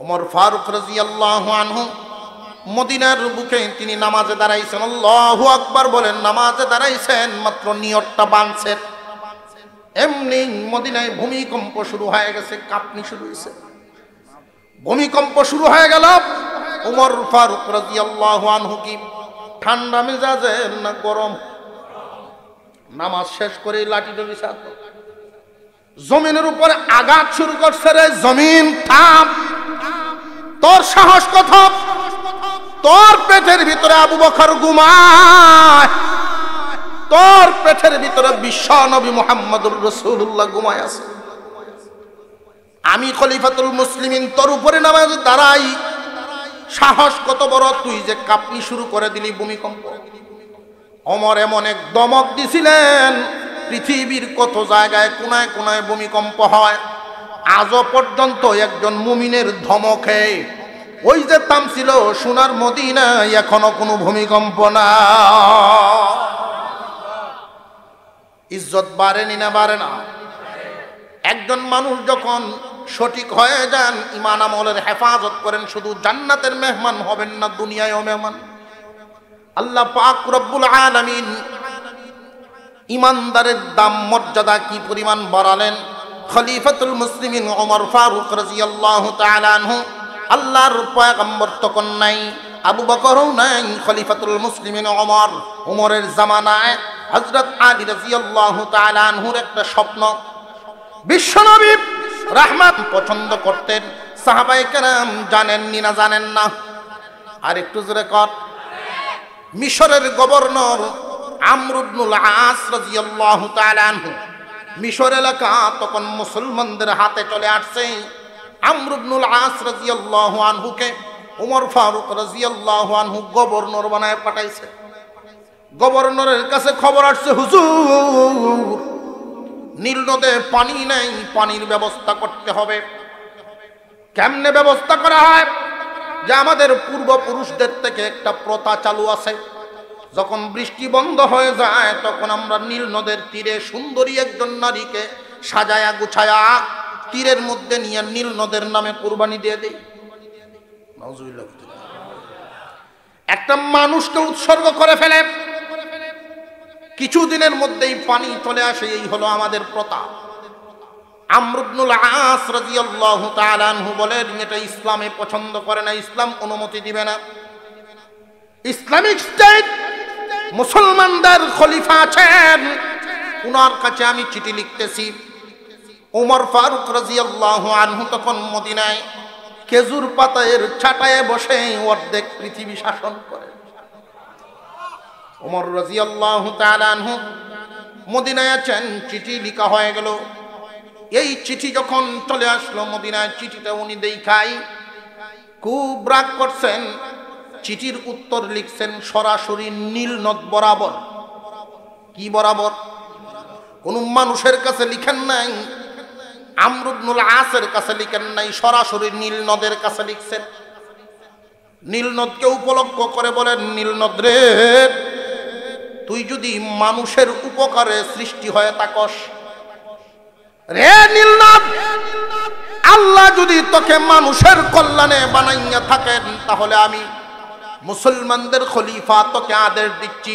S1: ওমর ফারুক রাদিয়াল্লাহু আনহু মদিনার বুকে তিনি নামাজে দাঁড়াইছেন, আল্লাহু আকবার বলেন, নামাজে দাঁড়াইছেন, মাত্র নিয়তটা বাঁধছেন, এমনি মদিনায় ভূমিকম্প শুরু হয়ে গেছে, কাঁপনি শুরু হয়েছে। ভূমিকম্প শুরু হয়ে গেল। ওমর ফারুক রাদিয়াল্লাহু আনহু কি ঠান্ডা মেজাজের না গরম? নামাজ শেষ করে লাঠিটা বিছাত, জমিনের উপরে আঘাত শুরু করছে। রে জমিন থাম, তোর সাহস কত? তোর পেটের ভিতরে আবু বকর ঘুমায়, তোর পেটের ভিতরে বিশ্ব নবী মুহাম্মদুর রাসূলুল্লাহ ঘুমায় আছে। আমি খলিফাতুল মুসলিমিন তোর উপরে নামাজে দাঁড়াই, সাহস কত বড় তুই যে কাঁপনি শুরু করে দিলি, ভূমিকম্প। ওমর এমন এক দমক দিছিলেন, পৃথিবীর কত জায়গায় কোনায় কোনায় ভূমিকম্প হয়, আজও পর্যন্ত একজন মুমিনের ধমকে ওই যে থামছিল সোনার মদিনায় এখনো কোনো ভূমিকম্প না। ইজ্জত বাড়েনি না বাড়ে না? একজন মানুষ যখন সঠিক হয়ে যান, ঈমান আমলের হেফাজত করেন, শুধু জান্নাতের মেহমান হবেন না, দুনিয়ায়ও মেহমান। আল্লাহ পাক রব্বুল আলামিন ঈমানদারের দাম মর্যাদা কি পরিমাণ বাড়ালেন। খলিফাতুল মুসলিমিন ওমর ফারুক রাদিয়াল্লাহু তাআলা আনহু, আল্লাহর পয়গম্বর তখন নাই, আবু বকরও নাই, খলিফাতুল মুসলিমিন ওমর। ওমরের জামানায় হযরত আলী রাদিয়াল্লাহু তাআলা আনহুর একটা স্বপ্ন, বিশ্বনবী রাহমাত পছন্দ করতেন। সাহাবায়ে কেরাম জানেন নি না জানেন না? আর একটু জোরে কর। মিশরের গভর্নর আমর ইবনুল আস রাদিয়াল্লাহু তাআলা আনহু, মিশর এলাকা তখন মুসলমানদের হাতে চলে আসছে। আমর ইবনুল আস রাদিয়াল্লাহু আনহুকে ওমর ফারুক রাদিয়াল্লাহু আনহু গভর্নর বানায় পাঠাইছে। গভর্নরের কাছে খবর আসছে, হুজুর নীল নদে পানি নাই, পানির ব্যবস্থা করতে হবে। কেমনে ব্যবস্থা করা হয়? যে আমাদের পূর্বপুরুষদের থেকে একটা প্রথা চালু আছে, যখন বৃষ্টি বন্ধ হয়ে যায় তখন আমরা নীল নদের তীরে সুন্দরী একজন নারীকে সাজায়া গুছায়া তীরের মধ্যে নিয়ে নীল নদের নামে কুরবানি দিয়ে দেই। একটা মানুষকে উৎসর্গ করে ফেলে, কিছুদিনের মধ্যেই পানি চলে আসে, এই হলো আমাদের প্রথা। আমর ইবনুল আস রাদিয়াল্লাহু তাআলা আনহু বলেন, এটা ইসলামে পছন্দ করে না, ইসলাম অনুমতি দিবে না। ইসলামিক স্টেট মুসলমানদের খলিফা আছেন, উনার কাছে আমি চিঠি লিখতেছি। ওমর ফারুক রাদিয়াল্লাহু আনহু তখন মদিনায় খেজুর পাতায়ের ছাটায়ে বসে অর্ধেক পৃথিবী শাসন করে। ওমর রাদিয়াল্লাহু তাআলা আনহু মদিনায় আছেন, চিঠি লেখা হয়ে গেল। এই চিঠি যখন চলে আসলো মদিনায়, চিঠিটা উনি দেখাই খুব রাগ করছেন। চিঠির উত্তর লিখছেন সরাসরি নীল নদ বরাবর। কি বরাবর? কোন মানুষের কাছে লিখেন নাই, আমর ইবনুল আসের কাছে লিখেন নাই, সরাসরি নীল নদের কাছে লিখছেন। নীল নদকে উপলক্ষ করে বলেন, নীল নদ রে, তুই যদি মানুষের উপকারে সৃষ্টি হয়ে থাকস, রে নীল নদ, আল্লাহ যদি তোকে মানুষের কল্যাণে বানাইয়া থাকেন, তাহলে আমি মুসলমানদের খলিফা তোকে আদেশ দিচ্ছি,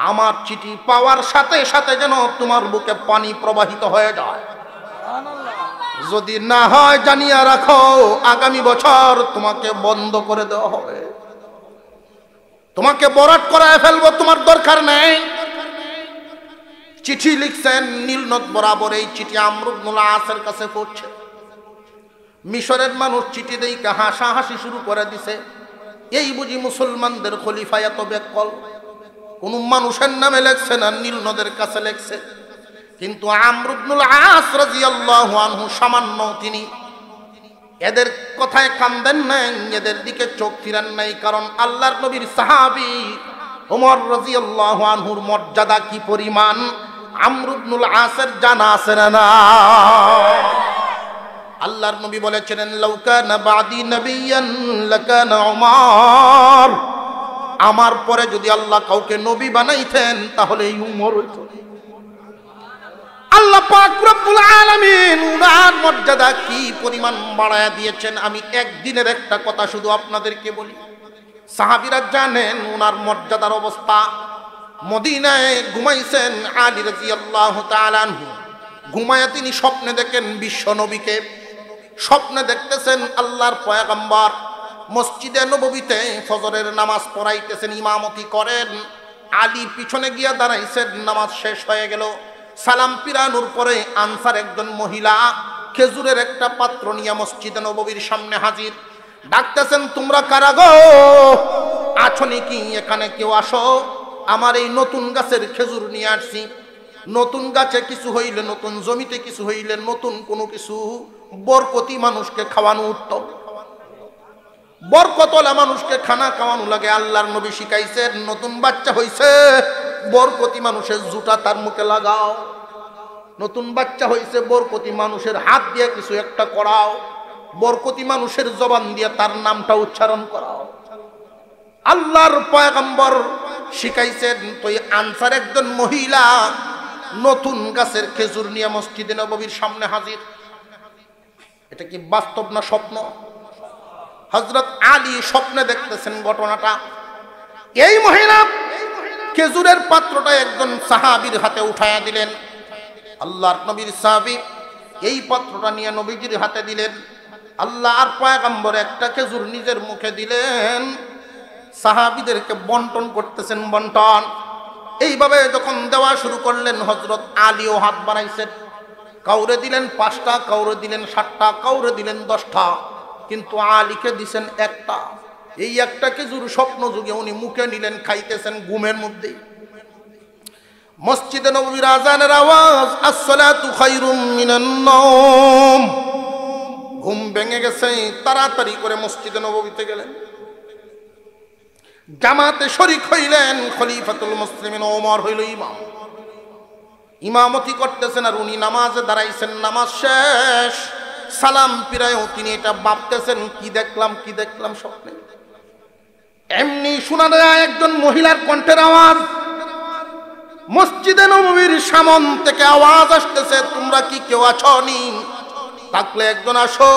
S1: আমার চিঠি পাওয়ার সাথে সাথে যেন তোমার বুকে পানি প্রবাহিত হয়ে যায়। যদি না হয় জানিয়া রাখো আগামী বছর তোমাকে বন্ধ করে দেওয়া হবে, তোমাকে বরাত করায় ফেলবো, তোমার দরকার নেই। চিঠি লিখছেন নীলনদ বরাবর। এই চিঠি আমর ইবনুল আসের কাছে পড়ছে। মিশরের মানুষ চিঠি দেইকে হাসাহাসি শুরু করে দিছে। এই বুঝি মুসলমানদের খলিফা এত বেকল, কোন মানুষের নামে লেখছে না, নীলনদের কাছে লেখছে। কিন্তু আমর ইবনুল আস রাদিয়াল্লাহু আনহু সামান্য তিনি এদের কথায় কান দেন নাই, এদের দিকে চোখ ফিরান নাই। কারণ আল্লাহর নবীর সাহাবী ওমর রাদিয়াল্লাহু আনহুর মর্যাদা কি পরিমাণ আমর ইবনুল আসের জানা আছে না? আল্লাহর নবী বলেছিলেন, লাউ কানা বাদি নবিয়ান লাকানা উমর, আমার পরে যদি আল্লাহ কাউকে নবী বানাইতেন তাহলে এই উমর হইত। আল্লাহ পাক রব্বুল আলামিন উনার মর্যাদা কি পরিমাণ বাড়ায়া দিয়েছেন। আমি একদিনের একটা কথা শুধু আপনাদেরকে বলি। সাহাবীরা জানেন উনার মর্যাদার অবস্থা। মদিনায় ঘুমাইছেন আলী রাদিয়াল্লাহু তাআলা আনহু। ঘুমায়া তিনি স্বপ্নে দেখেন বিশ্ব নবীকে, স্বপ্নে দেখতেছেন আল্লাহর পয়গম্বর মসজিদে নববীতে ফজরের নামাজ পড়াইতেছেন, ইমামতি করেন। আলী পিছনে গিয়া দাঁড়াইছেন, নামাজ শেষ হয়ে গেল। সালাম পিরানোর পরে আনসার একজন মহিলা খেজুরের একটা পাত্র নিয়ে মসজিদে নববীর সামনে হাজির। ডাকতেছেন, তোমরা কারা গো? আছো নাকি এখানে? কেউ আসো, আমার এই নতুন গাছের খেজুর নিয়ে আসছি। নতুন গাছে কিছু হইলে, নতুন জমিতে কিছু হইলে, নতুন কোনো কিছু বরকতি মানুষকে খাওয়ানো উত্তম। বরকতওয়ালা মানুষকে খানা খাওয়ানো লাগে। আল্লাহর নবী শিখাইছেন, নতুন বাচ্চা হইছে বরকতি মানুষের জুতা তার মুখে লাগাও। নতুন বাচ্চা হইছে বরকতি মানুষের হাত দিয়ে কিছু একটা করাও। বরকতি মানুষের জবান দিয়ে তার নামটা উচ্চারণ করাও। আল্লাহর পয়গম্বর শিখাইছেন। তো আনসার একজন মহিলা নতুন গাছের খেজুর নিয়ে মসজিদে নববীর সামনে হাজির। এটা কি বাস্তব না স্বপ্ন? হযরত আলী স্বপ্নে দেখতেছেন ঘটনাটা। এই মহিলা খেজুরের পাত্রটা একজন সাহাবীর হাতে উঠায়া দিলেন। আল্লাহর নবীর সাহাবী এই পাত্রটা নিয়ে নবীজির হাতে দিলেন। আল্লাহর পয়গম্বর একটা খেজুর নিজের মুখে দিলেন, সাহাবীদেরকে বন্টন করতেছেন, বন্টন। এইভাবে যখন দেওয়া শুরু করলেন, হযরত আলীও হাত বাড়াইছেন। কাউরে দিলেন 5টা, কাউরে দিলেন 7টা, কাউরে দিলেন 10টা, কিন্তু আলীকে দিছেন একটা। এই একটা খেজুর স্বপ্ন যুগে উনি মুখে নিলেন, খাইতেছেন ঘুমের মধ্যেই। মসজিদে নববীর আযানের আওয়াজ, আসসালাতু খায়রুম মিনান নাওম। ঘুম ভেঙে গেছে, তাড়াতাড়ি করে মসজিদে নববীতে গেলেন। জামাতে শরীক হইলেন। খলিফাতুল মুসলিমিন ওমর হইল ইমাম, ইমামতি করতেছেন। আর উনি নামাজে দাঁড়াইছেন। নামাজ শেষ, সালাম পিরায়ও তিনি এটা ভাবতেছেন, কি দেখলাম কি দেখলাম স্বপ্নে। এমনি শোনা যায় একজন মহিলার কণ্ঠের আওয়াজ। মসজিদে নববীর সামন থেকে আওয়াজ আসতেছে, তোমরা কি কেউ আছো নি? থাকলে একজন আসো,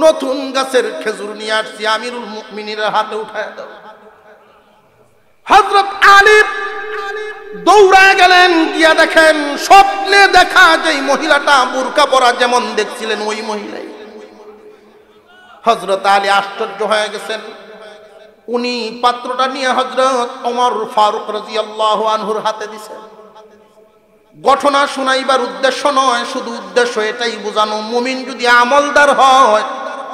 S1: নতুন গাছের খেজুর নিয়ে আসছি, আমিরুল মুমিনিনের হাতে উঠায় দাও। হযরত আলী দৌড়ায় গেলেন, গিয়া দেখেন স্বপ্নে দেখা যে মহিলাটা বুরকা পরা যেমন দেখছিলেন ওই মহিলাই। হযরত আলী আশ্চর্য হয়ে গেছেন। উনি পাত্রটা নিয়ে হযরত ওমর ফারুক রাদিয়াল্লাহু আনহুর হাতে দিছেন। ঘটনা শুনাইবার উদ্দেশ্য নয়, শুধু উদ্দেশ্য এটাই বোঝানো, মুমিন যদি আমলদার হয়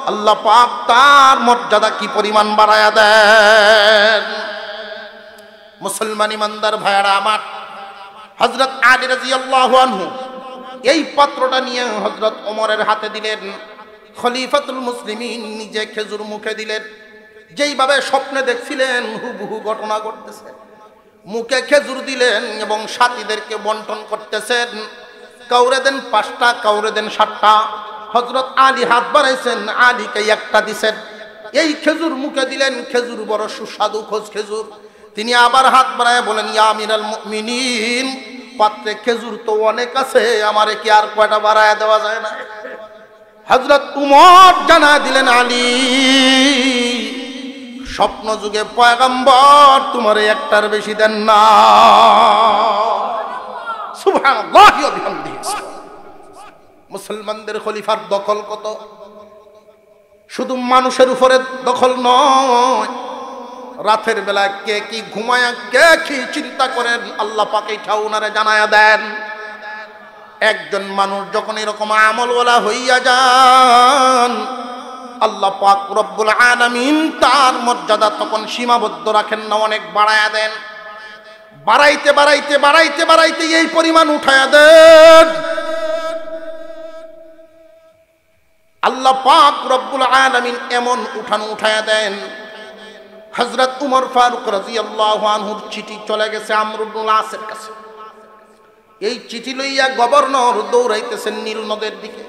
S1: আল্লাহ পাক তার মর্যাদা কি পরিমাণ বাড়ায়া দেন। মুসলমান ইমানদার ভাইয়ারা আমার, হযরত আলী রাদিয়াল্লাহু আনহু এই পাত্রটা নিয়ে হযরত ওমরের হাতে দিলেন। খলিফাতুল মুসলিমিন নিজে খেজুর মুখে দিলেন। যেইভাবে স্বপ্নে দেখছিলেন হুবহু ঘটনা ঘটতেছে। মুখে খেজুর দিলেন এবং সাথীদেরকে বন্টন করতেছেন। কাউরে দেন 5টা, কাউরে দেন 7টা। হযরত আলী হাত বাড়াইছেন, আলীকে একটা দিছেন। এই খেজুর মুখে দিলেন, খেজুর বড় সুস্বাদু খোঁজ খেজুর। তিনি আবার হাত বাড়ায় বলেন, ইয়া আমিরাল মুমিনিন, পাত্রে খেজুর তো অনেক আছে, আমারে কি আর কয়টা বাড়ায় দেওয়া যায় না? হযরত উমর জানা দিলেন, আলী স্বপ্ন যুগে পয়গম্বর তোমারে একটার বেশি দেন না। সুবহানাল্লাহি ওয়া বিহামদিহি। মুসলমানদের খলিফার দখল কত, শুধু মানুষের উপরে দখল নয়, রাতের বেলা কে কি ঘুমায়া কে কি চিন্তা করেন আল্লাহ পাক এটা ওনারে জানায়া দেন। একজন মানুষ যখন এরকম আমলওয়ালা হইয়া যান, আল্লাহ পাক রব্বুল আলামিন তার মর্যাদা তখন সীমাবদ্ধ রাখেন না, অনেক বাড়ায়া দেন। বাড়াইতে বাড়াইতে বাড়াইতে বাড়াইতে এই পরিমাণ উঠায়া দেন, আল্লাহ পাক রব্বুল আলামিন এমন উঠায়া দেন। হযরত উমর ফারুক রাদিয়াল্লাহু আনহুর চিঠি চলে গেছে আমর ইবনুল আসের কাছে। এই চিঠি লইয়া গভর্নর দৌড়াইতেছেন নীল নদের দিকে।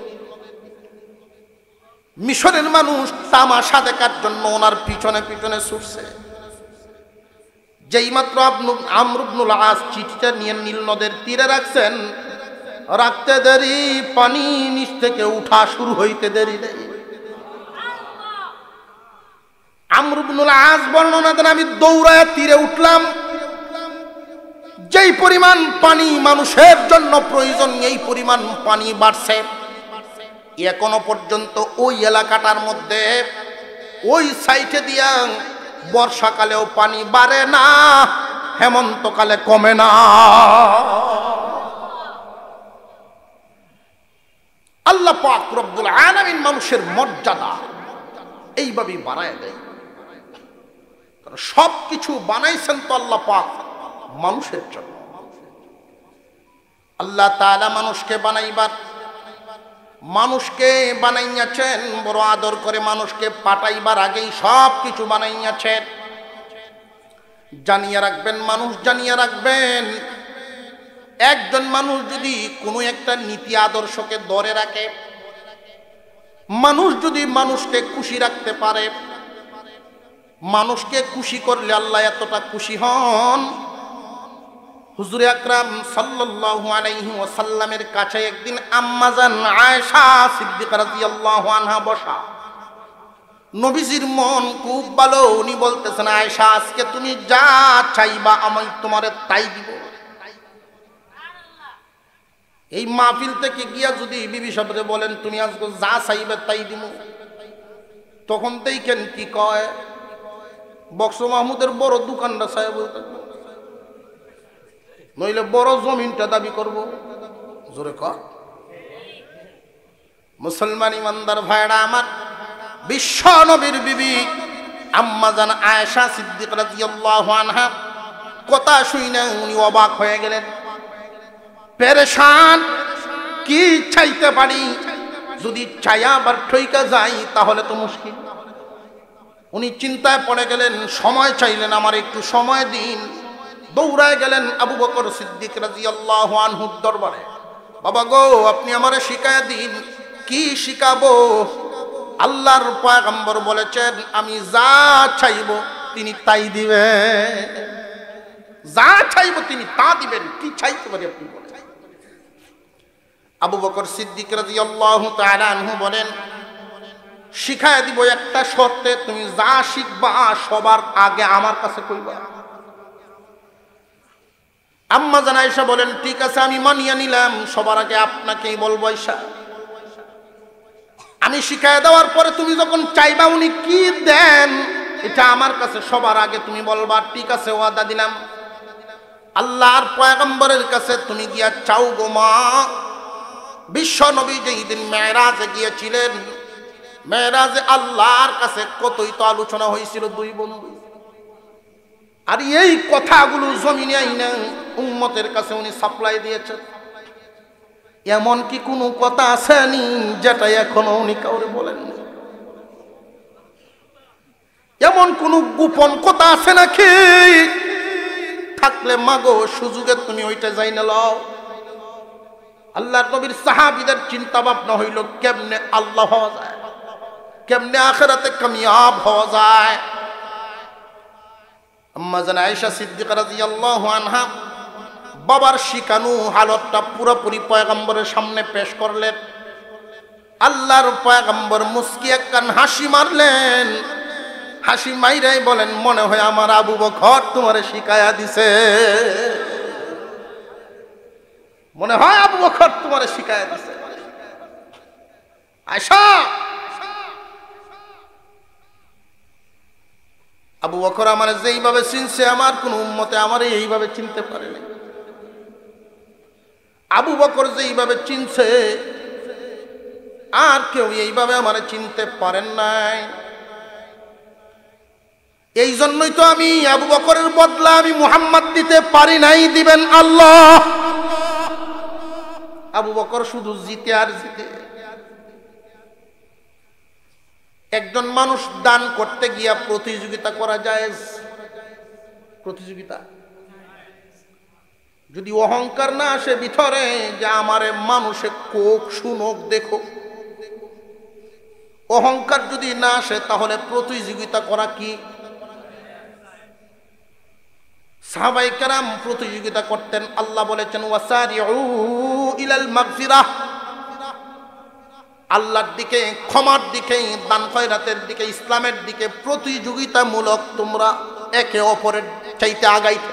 S1: মিশরের মানুষ তামাশা দেখার জন্য ওনার পিছনে পিছনে ছুটছে। যেই মাত্র আমর ইবনুল আস চিঠিটা নিয়ে নীল নদের তীরে রাখছেন, রাখতে দেরি পানি নিচ থেকে উঠা শুরু হইতে দেরি নেই। আমর ইবনুল আস বর্ণনা দেন, আমি দৌড়ায় তীরে উঠলাম। যেই পরিমাণ পানি মানুষের জন্য প্রয়োজন, এই পরিমাণ পানি বাড়ছে। এখনো পর্যন্ত ওই এলাকাটার মধ্যে ওই সাইটে দিয়া বর্ষাকালেও পানি বাড়ে না, হেমন্তকালে কমে না। আল্লাহ পাক রব্বুল আলামিন মানুষের মর্যাদা এইভাবেই বাড়ায় দেয়। সবকিছু বানাইছেন তো আল্লাহ পাক মানুষের জন্য। আল্লাহ তাআলা মানুষকে বানাইয়াছেন বড় আদর করে। মানুষকে পাঠাইবার আগেই সব কিছু বানাইয়াছেন। জানিয়ে রাখবেন, মানুষ জানিয়ে রাখবেন, একজন মানুষ যদি কোনো একটা নীতি আদর্শকে ধরে রাখে, মানুষ যদি মানুষকে খুশি রাখতে পারে, মানুষকে খুশি করলে আল্লাহ এতটা খুশি হন। হুজুর আকরাম সাল্লাল্লাহু আলাইহি ওয়াসাল্লামের কাছে একদিন আম্মা জান আয়েশা সিদ্দিকা রাদিয়াল্লাহু আনহা বসা। নবীজির মন খুব ভালো, উনি বলতেছেন, আয়েশা আজকে তুমি যা চাইবা আমি তোমারে তাই দিব। এই মাহফিল থেকে গিয়া যদি বিবি সাহেবরে বলেন তুমি আজকে যা চাইবে তাই দিব, তখন দেখেন কি কয়, বক্স মাহমুদের বড় দোকানটা সাহেব, নইলে বড় জমিনটা দাবি করব। জোরে কর। মুসলমান ইমানদার ভাইরা আমার, বিশ্ব নবীর বিবি আম্মা জান আয়েশা সিদ্দিকা রাদিয়াল্লাহু আনহা কথা শুনে উনি অবাক হয়ে গেলেন, পেরেশান। কি চাইতে পারি, যদি চাইয়া আবার ঠইকা যাই তাহলে তো মুশকিল। উনি চিন্তায় পড়ে গেলেন, সময় চাইলেন, আমার একটু সময় দিন। দৌড়ায় গেলেন আবু বকর সিদ্দিক রাদিয়াল্লাহু আনহুর দরবারে। বাবা গো, আপনি আমারে শিখায়া দিন। কি শিখাবো? আল্লাহর পয়গম্বর বলেছেন আমি যা চাইব তিনি তাই দিবেন, যা চাইব তিনি তা দিবেন। কি চাইতে পারি আপনি বলেন। আবু বকর সিদ্দিক রাদিয়াল্লাহু তাআলা আনহু বলেন, শিখায়া দিব একটা শর্তে, তুমি যা শিখবা সবার আগে আমার কাছে কইবা। আম্মা জান আয়েশা বলেন, ঠিক আছে আমি মানিয়ে নিলাম, সবার আগে আপনাকেই বলবো। আয়েশা, আমি শিখায় দেওয়ার পরে তুমি যখন চাইবা উনি কি দেন, এটা আমার কাছে সবার আগে তুমি বলবা। ঠিক আছে, ওয়াদা দিলাম। আল্লাহর পয়গম্বরের কাছে তুমি গিয়া চাও গো মা। বিশ্ব নবী যেই দিন মেরাজে গিয়েছিলেন, মেরাজে আল্লাহর কাছে কতই তো আলোচনা হয়েছিল দুই বন্ধু। আর এই কথাগুলো জমিনে আইনা উম্মতের কাছে উনি সাপ্লাই দিয়েছেন। এমন কি কোনো কথা আসেনি যেটা এখনো উনি কাউরে বলেন? এমন কোন গোপন কথা আছে নাকি? থাকলে মাগো সুযোগে তুমি ওইটা যাই না লও। আল্লাহর নবীর সাহাবীদের চিন্তা ভাবনা হইল কেমনে আল্লাহ হওয়া যায়, কেমনে আখিরাতে কামিয়াব হওয়া যায়। আম্মা জান আয়েশা সিদ্দিকা রাদিয়াল্লাহু আনহা বাবার শিখানো হালতটা পুরোপুরি পয়গম্বরের সামনে পেশ করলেন। আল্লাহর পয়গম্বর মুস্কি একখান হাসি মারলেন। হাসি মাইরাই বলেন, মনে হয় আমার আবু বকর তোমারে শিখায়া দিছে, মনে হয় আবু বকর তোমারে শিখায়া দিছে। আয়সা। আবু বকর আমার যেইভাবে চিনছে আমার কোন উম্মতে আমার এইভাবে চিনতে পারে না। আবু বকর যেইভাবে চিনছে আর কেউ এইভাবে আমার চিনতে পারেন নাই। এই জন্যই তো আমি আবু বকরের বদলা আমি মুহাম্মদ দিতে পারি নাই, দিবেন আল্লাহ। আবু বকর শুধু জিতে আর জিতে। একজন মানুষ দান করতে গিয়া প্রতিযোগিতা করা যায়? প্রতিযোগিতা যদি অহংকার না আসে ভিতরে যে আমারে মানুষে কোক শুনোক দেখো, অহংকার যদি না আসে তাহলে প্রতিযোগিতা করা কি? সাহাবায়ে কেরাম প্রতিযোগিতা করতেন। আল্লাহ বলেছেন ওয়াসারিউ ইলাল মাগফিরাহ, আল্লাহর দিকে, ক্ষমার দিকে, দান খয়রাতের দিকে, ইসলামের দিকে প্রতিযোগিতামূলক তোমরা একে অপরের চাইতে আগাইতে।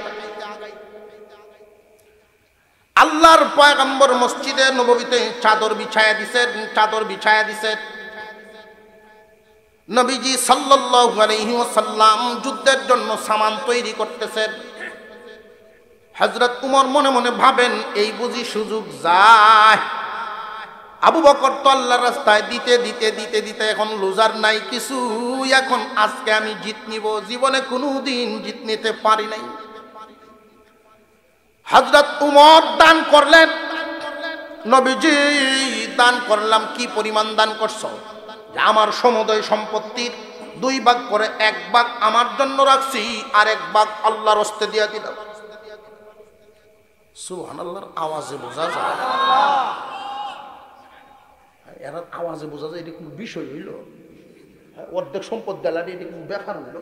S1: আল্লাহর পয়গম্বর মসজিদে নববীতে চাদর বিছায়া দিছেন, চাদর বিছায়া দিছেন। নবীজি সাল্লাল্লাহু আলাইহি ওয়াসাল্লাম যুদ্ধের জন্য সামান তৈরি করতেছেন। হযরত উমর মনে মনে ভাবেন এই বুঝি সুযোগ যায়। আবু বকর তো আল্লাহর রাস্তায় দিতে দিতে দিতে দিতে এখন লুজার নাই কিছু, এখন আজকে আমি জিত নিব, জীবনে কোনোদিন জিত নিতে পারি নাই। হযরত উমর দান করলেন। নবীজি দান করলাম। কি পরিমাণ দান করছো? আমার সমুদয় সম্পত্তির 2 ভাগ করে 1 ভাগ আমার জন্য রাখছি, আর 1 ভাগ আল্লাহর রাস্তায় দিয়ে দিলাম। সুবহানাল্লাহর আওয়াজে বোঝা যায়, এর আওয়াজে বোঝা যায় এটা কোনো বিষয় হইল? অর্ধেক সম্পদ দিলাম, এটা কোনো ব্যাপার হইল?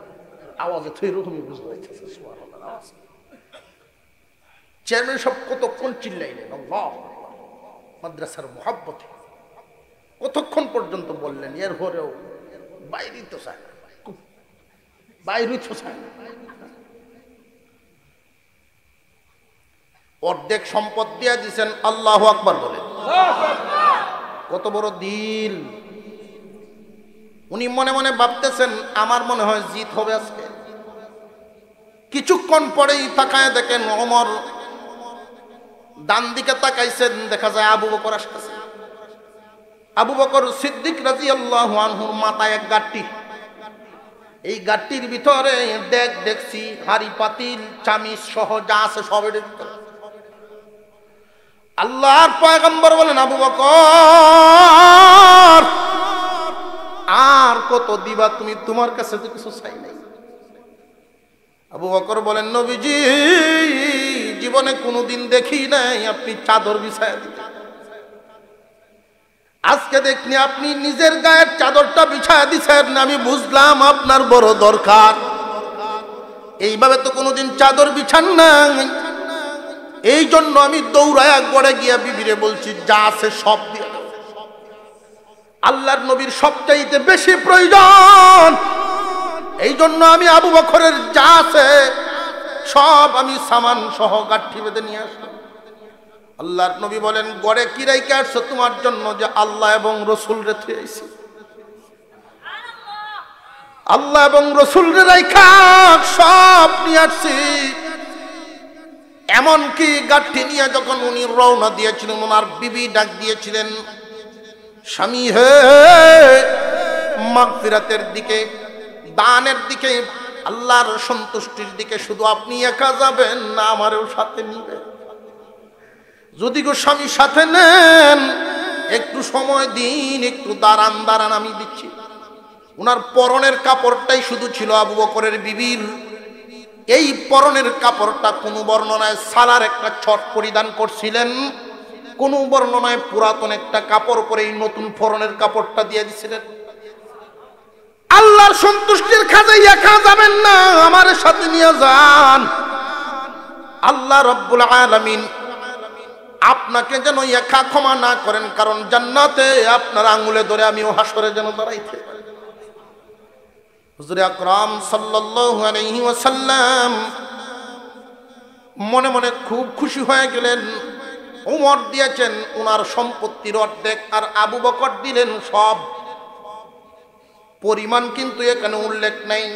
S1: আওয়াজে তো এরকমই বুঝতে পারতেছে। সুবহানাল্লাহর আওয়াজ। চেয়ারম্যান সব কতক্ষণ চিল্লাইলেন আল্লাহ মাদ্রাসার মুহাব্বতে, কতক্ষণ পর্যন্ত বললেন, এর পরেও বাইরে তো চায় না, বাইরে তো চায় না। অর্ধেক সম্পদ দিয়ে দিচ্ছেন। আল্লাহু আকবার বলেন। কত বড় দিল! উনি মনে মনে ভাবতেছেন আমার মনে হয় জিত হবে আজকে। কিছুক্ষণ পরেই তাকায় দেখেন ওমর ডান দিকে তাকাইছেন, দেখা যায় আবু বকর আসতেছে। আবু বকর সিদ্দিক রাদিয়াল্লাহু আনহুর মাথায় এক গাঁটটি, এই গাঁটটির ভিতরে দেখছি হাড়ি পাতিল চামিচ সহ যা আছে সবের ভিতরে। আল্লাহর পয়গম্বর বলেন আবু বকর আর কত দিবা তুমি? তোমার কাছে তো কিছু চাই নাই। আবু বকর বলেন নবীজি জীবনে কোনোদিন দেখি নাই আপনি চাদর বিছায়া দিতেন, আজকে দেখনি আপনি নিজের গায়ের চাদরটা বিছায়া দিছেন, আমি বুঝলাম আপনার বড় দরকার। এইভাবে তো কোনোদিন চাদর বিছান নাই। এই জন্য আমি দৌড়ায়া গড়ে গিয়া বিবিরে বলছি যা আছে সব দিয়ে দাও। আল্লাহর নবীর সবচাইতে বেশি প্রয়োজন, এই জন্য আমি আবু বকরের যা আছে সব আমি সামান সহ গাঁঠি বেঁধে নিয়ে আসলাম। আল্লাহর নবী বলেন গড়ে কি রাইখা আসছো? তোমার জন্য যে আল্লাহ এবং রসুল রেখে আইছি, আল্লাহ এবং রসুল রে রাইখা সব নিয়ে আসছি। এমনকি গাঁঠি নিয়ে যখন উনি রওনা দিয়েছিলেন, ওনার বিবি ডাক দিয়েছিলেন স্বামী হে, মাগফিরাতের দিকে, দানের দিকে, আল্লাহর সন্তুষ্টির দিকে শুধু আপনি একা যাবেন না আমারও সাথে নিবেন? যদি গো স্বামী সাথে নেন একটু সময় দিন, একটু দাঁড়ান দাঁড়ান আমি দিচ্ছি। ওনার পরনের কাপড়টাই শুধু ছিল আবু বকরের বিবির। এই পরনের কাপড়টা কোনো বর্ণনায় সালার একটা ছট পরিধান করছিলেন, কোন বর্ণনায় পুরাতন একটা কাপড় পরে এই নতুন পরনের কাপড়টা দিয়ে দিছিলেন। আল্লাহর সন্তুষ্টির খাজাই একা যাবেন না, আমার সাথে নিয়ে যান। আল্লাহ রাব্বুল আলামিন আপনাকে যেন একা ক্ষমা না করেন, কারণ জান্নাতে আপনার আঙ্গুলে ধরে আমিও হাসরে যেন দাঁড়াইতে পারি। হুজুর আকরাম সাল্লাল্লাহু আলাইহি ওয়াসাল্লাম মনে মনে খুব খুশি হয়ে গেলেন। উমর দিয়েছেন উনার সম্পত্তির অর্ধেক, আর আবু বকর দিলেন সব। পরিমাণ কিন্তু এখানে উল্লেখ নেই।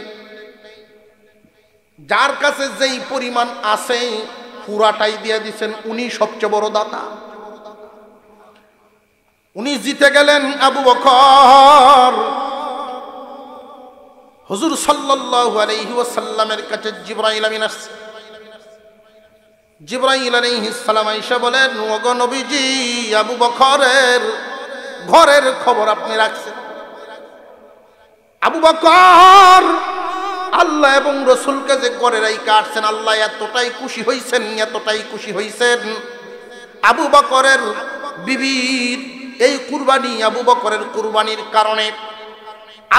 S1: যার কাছে যেই পরিমাণ আছে পুরাটাই দিয়ে দিচ্ছেন, উনি সবচেয়ে বড় দাতা। উনি জিতে গেলেন আবু বকর। হুজুর সাল্লাল্লাহু আলাইহি ওয়াসাল্লামের কাছে জিবরাইল আমিন আসছে। জিবরাইল আলাইহিস সালাম আয়েশা বলেন, ওগো নবীজি, আবু বকরের ঘরের খবর আপনি রাখছেন। আবু বকর আল্লাহ এবং রসুলকে যে ঘরে রাইখা আসছেন, আল্লাহ এতটাই খুশি হইছেন, এতটাই খুশি হইছেন, আবু বকরের বিবির এই কুরবানি, আবু বকরের কুরবানির কারণে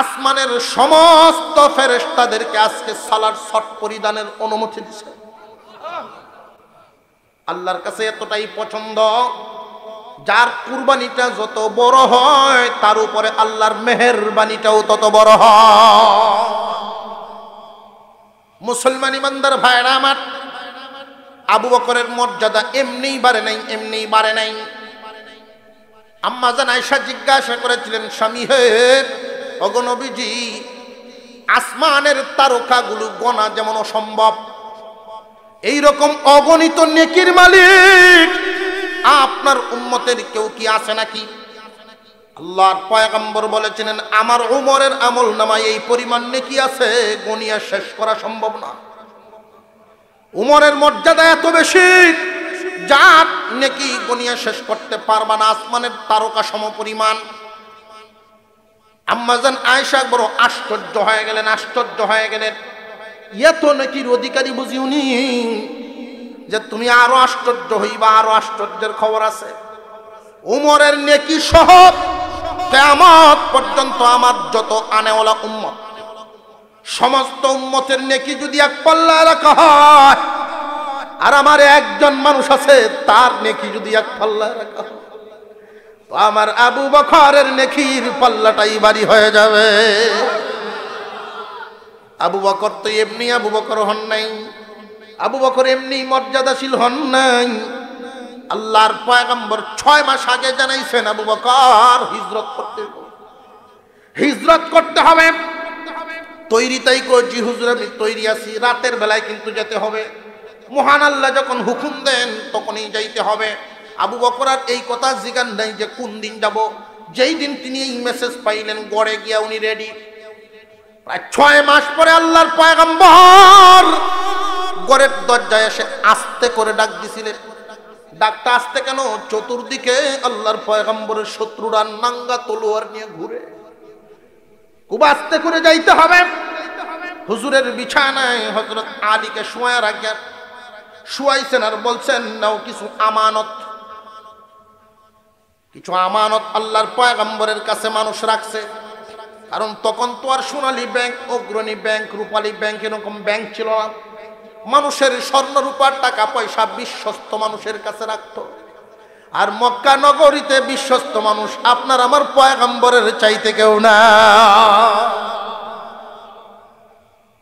S1: আসমানের সমস্ত ফেরেশতাদেরকে আজকে সালার শট পরিধানের অনুমতি দিয়েছে। আল্লাহর কাছে এতটাই পছন্দ, যার কুরবানিটা যত বড় হয় তার উপরে আল্লাহর মেহেরবানিটাও তত বড় হয়। মুসলমান ইমানদার ভাইরা আমার, আবু বকরের মর্যাদা এমনিই বাড়ে নাই, এমনিই বাড়ে নাই। আম্মা জান আয়েশা জিজ্ঞাসা করেছিলেন, স্বামী হে, ওগো নবীজি, আসমানের তারকাগুলো গোনা যেমন অসম্ভব, এইরকম অগণিত নেকির মালিক আপনার উম্মতের কেউ কি আছে নাকি? আল্লাহর পয়গম্বর বলেছিলেন, আমার উমরের আমল নামায় এই পরিমাণ নেকি আছে, গনিয়া শেষ করা সম্ভব না। উমরের মর্যাদা এত বেশি, যার নেকি গনিয়া শেষ করতে পারবা না, আসমানের তারকা সম পরিমাণ। আম্মাজান আয়েশা বড় আশ্চর্য হয়ে গেলেন, আশ্চর্য হয়ে গেলেন। এত নেকির অধিকারী বুঝি উনি, যে তুমি আরো আশ্চর্য হইবা, আরো আশ্চর্যের খবর আছে। উমরের নেকি সহ কিয়ামত পর্যন্ত আমার যত আনেওয়ালা উম্মত, সমস্ত উম্মতের নেকি যদি এক পাল্লায় রাখা হয়, আর আমার একজন মানুষ আছে তার নেকি যদি এক পাল্লায় রাখা হয়, তো আমার আবু বকরের নেকির পাল্লাটাই ভারী হয়ে যাবে। আবু বকর তো এমনি আবু বকর হন নাই, আবু বকর এমনি মর্যাদাশীল হন নাই। আল্লাহর পয়গম্বর 6 মাস আগে জানাইছেন, আবু বকর হিজরত করতে হবে। তৈরি তাই করছি, হুজুর আমি তৈরি আছি, রাতের বেলায় কিন্তু যেতে হবে। মহান আল্লাহ যখন হুকুম দেন তখনই যাইতে হবে। আবু বকর আর এই কথা জিজ্ঞান নাই যে কোন দিন যাব। যেই দিন তিনি এই মেসেজ পাইলেন, গড়ে গিয়া উনি রেডি। প্রায় 6 মাস পরে আল্লাহর পয়গম্বর গড়ের দরজায় এসে আস্তে করে ডাক দিছিলেন। ডাকটা আসতে কেন? চতুর্দিকে আল্লাহর পয়গম্বরের শত্রুরা নাঙ্গা তলোয়ার নিয়ে ঘুরে। খুব আস্তে করে যাইতে হবে। হুজুরের বিছানায় হযরত আলীকে শোয়া রাখেন, শুয়াইছেন আর বলছেন, নাও কিছু আমানত, কিছু আমানত আল্লাহর পয়গম্বরের কাছে মানুষ রাখছে। কারণ তখন তো আর সোনালী ব্যাংক, অগ্রণী ব্যাংক, রূপালী ব্যাংক এরকম ব্যাংক ছিল না। মানুষের স্বর্ণ রূপার টাকা পয়সা বিশ্বস্ত মানুষের কাছে রাখতো। আর মক্কা নগরীতে বিশ্বস্ত মানুষ আপনার আমার পয়গম্বরের চাইতে কেউ না।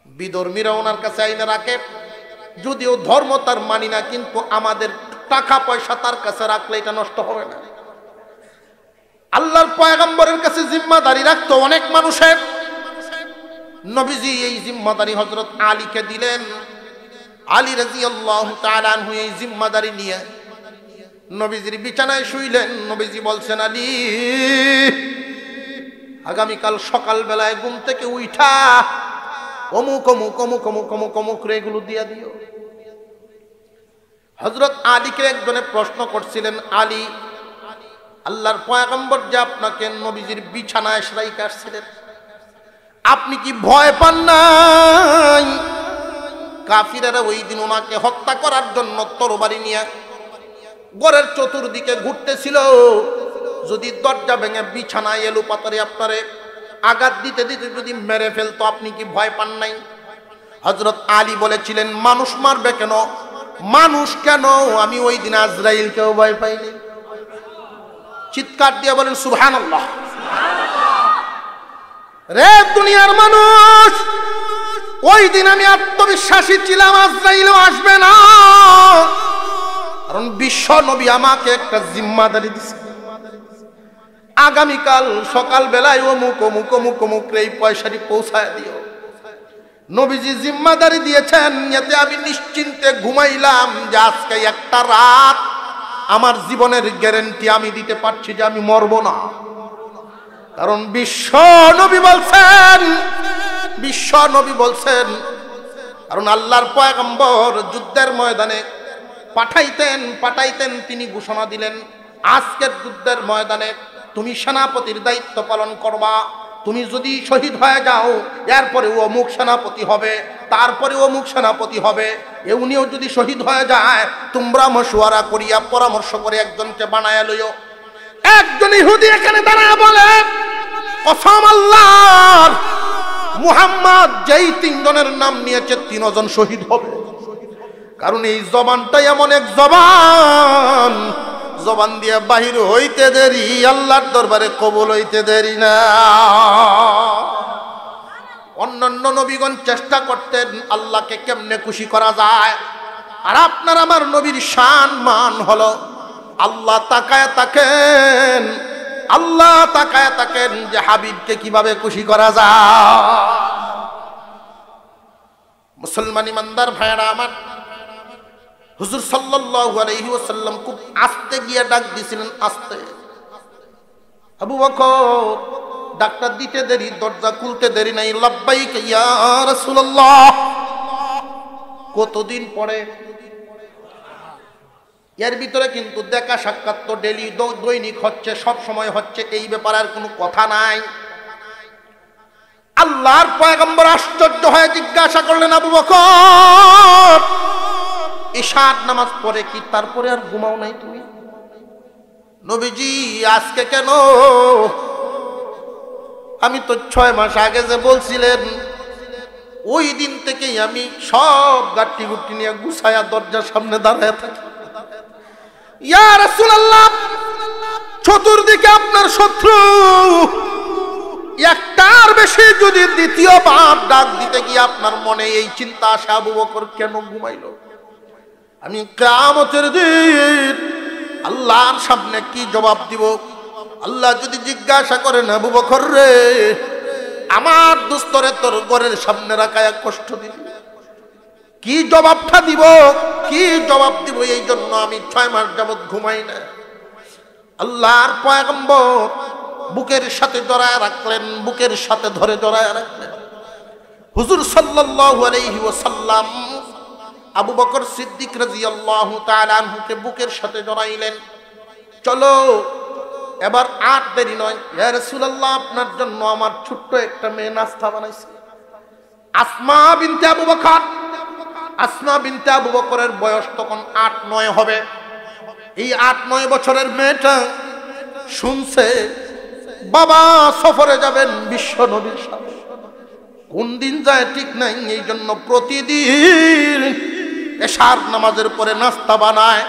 S1: বিধর্মীরা ওনার কাছে আইনে রাখে, যদিও ধর্ম তার মানি না, কিন্তু আমাদের টাকা পয়সা তার কাছে রাখলে এটা নষ্ট হবে না। আল্লাহর পয়গম্বরের কাছে জিম্মাদারি রাখতো অনেক মানুষের। নবীজি এই জিম্মাদারি হযরত আলীকে দিলেন। আলী রাদিয়াল্লাহু তাআলা আনহু এই জিম্মাদারি নিয়ে নবীজির বিছানায় শুইলেন। নবীজি বলছেন, আলী, আগামীকাল সকাল বেলায় ঘুম থেকে উঠা অমুক অমুক অমুক অমুক অমুক অমুক এগুলো দিয়া দিও। হযরত আলীকে একজনে প্রশ্ন করছিলেন, আলী, আল্লাহর পয়গম্বর যে আপনাকে নবীজির বিছানায় রাইখা আসছিলেন, আপনি কি ভয় পান নাই? কাফিরেরা ওই দিন ওনাকে হত্যা করার জন্য তরবারি নিয়ে ঘরের চতুর্দিকে ঘুরতেছিল। যদি দরজা ভেঙে বিছানায় এলো পাতারে আপনারে আঘাত দিতে দিতে যদি মেরে ফেলতো, আপনি কি ভয় পান নাই? হযরত আলী বলেছিলেন, মানুষ মারবে কেন, মানুষ কেন, আমি ওই দিন আজরাইলকেও ভয় পাইনি। চিৎকার দিয়ে বলেন সুবহানাল্লাহ। রে দুনিয়ার মানুষ, ওই দিন আমি আত্মবিশ্বাসী ছিলাম আজরাইলও আসবে না। কারণ বিশ্ব নবী আমাকে একটা জিম্মাদারি দিছে, আগামীকাল সকাল বেলায় অমুক অমুক অমুক অমুক এই পয়সাটি পৌঁছায় দিও। নবীজি জিম্মাদারি দিয়েছেন, এতে আমি নিশ্চিন্তে ঘুমাইলাম যে আজকে একটা রাত আমার জীবনের গ্যারান্টি আমি দিতে পারছি যে আমি মরব না। কারণ বিশ্ব নবী বলছেন, কারণ আল্লাহর পয়গম্বর যুদ্ধের ময়দানে পাঠাইতেন, তিনি ঘোষণা দিলেন আজকের যুদ্ধের ময়দানে তুমি সেনাপতির দায়িত্ব পালন করবা। তুমি যদি শহীদ হয়ে যাও এরপরে ও অমুক সেনাপতি হবে, তারপরে অমুক সেনাপতি হবে। উনিও যদি শহীদ হয়ে যায় তোমরা মশওয়ারা করিয়া পরামর্শ করে একজনকে বানায়া লইও। একজন ইহুদি এখানে দাঁড়ায় বলে, কসম আল্লাহর, মুহাম্মদ যেই তিনজনের নাম নিয়েছে তিনজন শহীদ হবে। কারণ এই জবানটাই এমন এক জবান দিয়ে বাহির হইতে দেরি, আল্লাহর দরবারে কবুল হইতে দেরি না। অন্যান্য নবীগণ চেষ্টা করতেন আল্লাহকে কেমনে খুশি করা যায়, আর আপনার আমার নবীর শান মান হলো আল্লাহ তাকায় তাকেন যে হাবিবকে কিভাবে খুশি করা যায়। মুসলমান ইমানদার ভাইরা আমার, হুজুর সাল্লাল্লাহু আলাইহি ওয়াসাল্লাম খুব আস্তে গিয়ে ডাক দিছিলেন, আস্তে। আবু বকর ডাক্তার দিতে দেরি, দরজা খুলতে দেরি নাই, লাব্বাইক ইয়া রাসূলুল্লাহ। কতদিন পরে, এর ভিতরে কিন্তু দেখা সাক্ষাৎ তো ডেলি দৈনিক হচ্ছে, সব সময় হচ্ছে, এই ব্যাপারে আর কোনো কথা নাই। আল্লাহর পয়গম্বর আশ্চর্য হয়ে জিজ্ঞাসা করলেন, আবু বকর ইশার নামাজ পড়ে কি তারপরে আর ঘুমাও নাই তুমি? নবীজি আজকে কেন? আমি তো 6 মাস আগে যে বলছিলেন, ওই দিন থেকেই আমি সব গাট্টি গুট্টি নিয়ে গুছায়া দরজার সামনে দাঁড়ায় থাকি। ইয়া রাসূলুল্লাহ, চতুর্দিকে আপনার শত্রু, একটার বেশি যদি দ্বিতীয়বার ডাক দিতে গিয়ে আপনার মনে এই চিন্তা আসে, আবু বকর কেন ঘুমাইল? আমি কিয়ামতের দিন আল্লাহর সামনে কি জবাব দিব? আল্লাহ যদি জিজ্ঞাসা করেন, আবু বকর রে, আমার দুস্তরে তোর ঘরের সামনে রাখায় কষ্ট দিল, কি জবাবটা দিব? এই জন্য আমি 6 মাস যাবত ঘুমাই না। আল্লাহর পয়গম্বর বুকের সাথে জড়ায় রাখলেন, বুকের সাথে ধরে জড়ায় রাখলেন। হুজুর সাল্লাল্লাহু আলাইহি ওয়াসাল্লাম আবু বকর সিদ্দিক রাদিয়াল্লাহু তাআলা আনহুকে বুকের সাথে জড়াইলেন। চলো এবার আর দেরি নয়, ইয়া রাসূলুল্লাহ, আপনার জন্য আমার ছোট্ট একটা মেয়ে নাস্তা বানাইছে। আসমা বিনতে আবু বকরের বয়স তখন 8-9 হবে। এই 8-9 বছরের মেয়েটা শুনছে বাবা সফরে যাবেন বিশ্ব নবীর সাথে, কোন দিন যায় ঠিক নাই, এই জন্য প্রতিদিন এশার নামাজের পরে নাস্তা বানায়।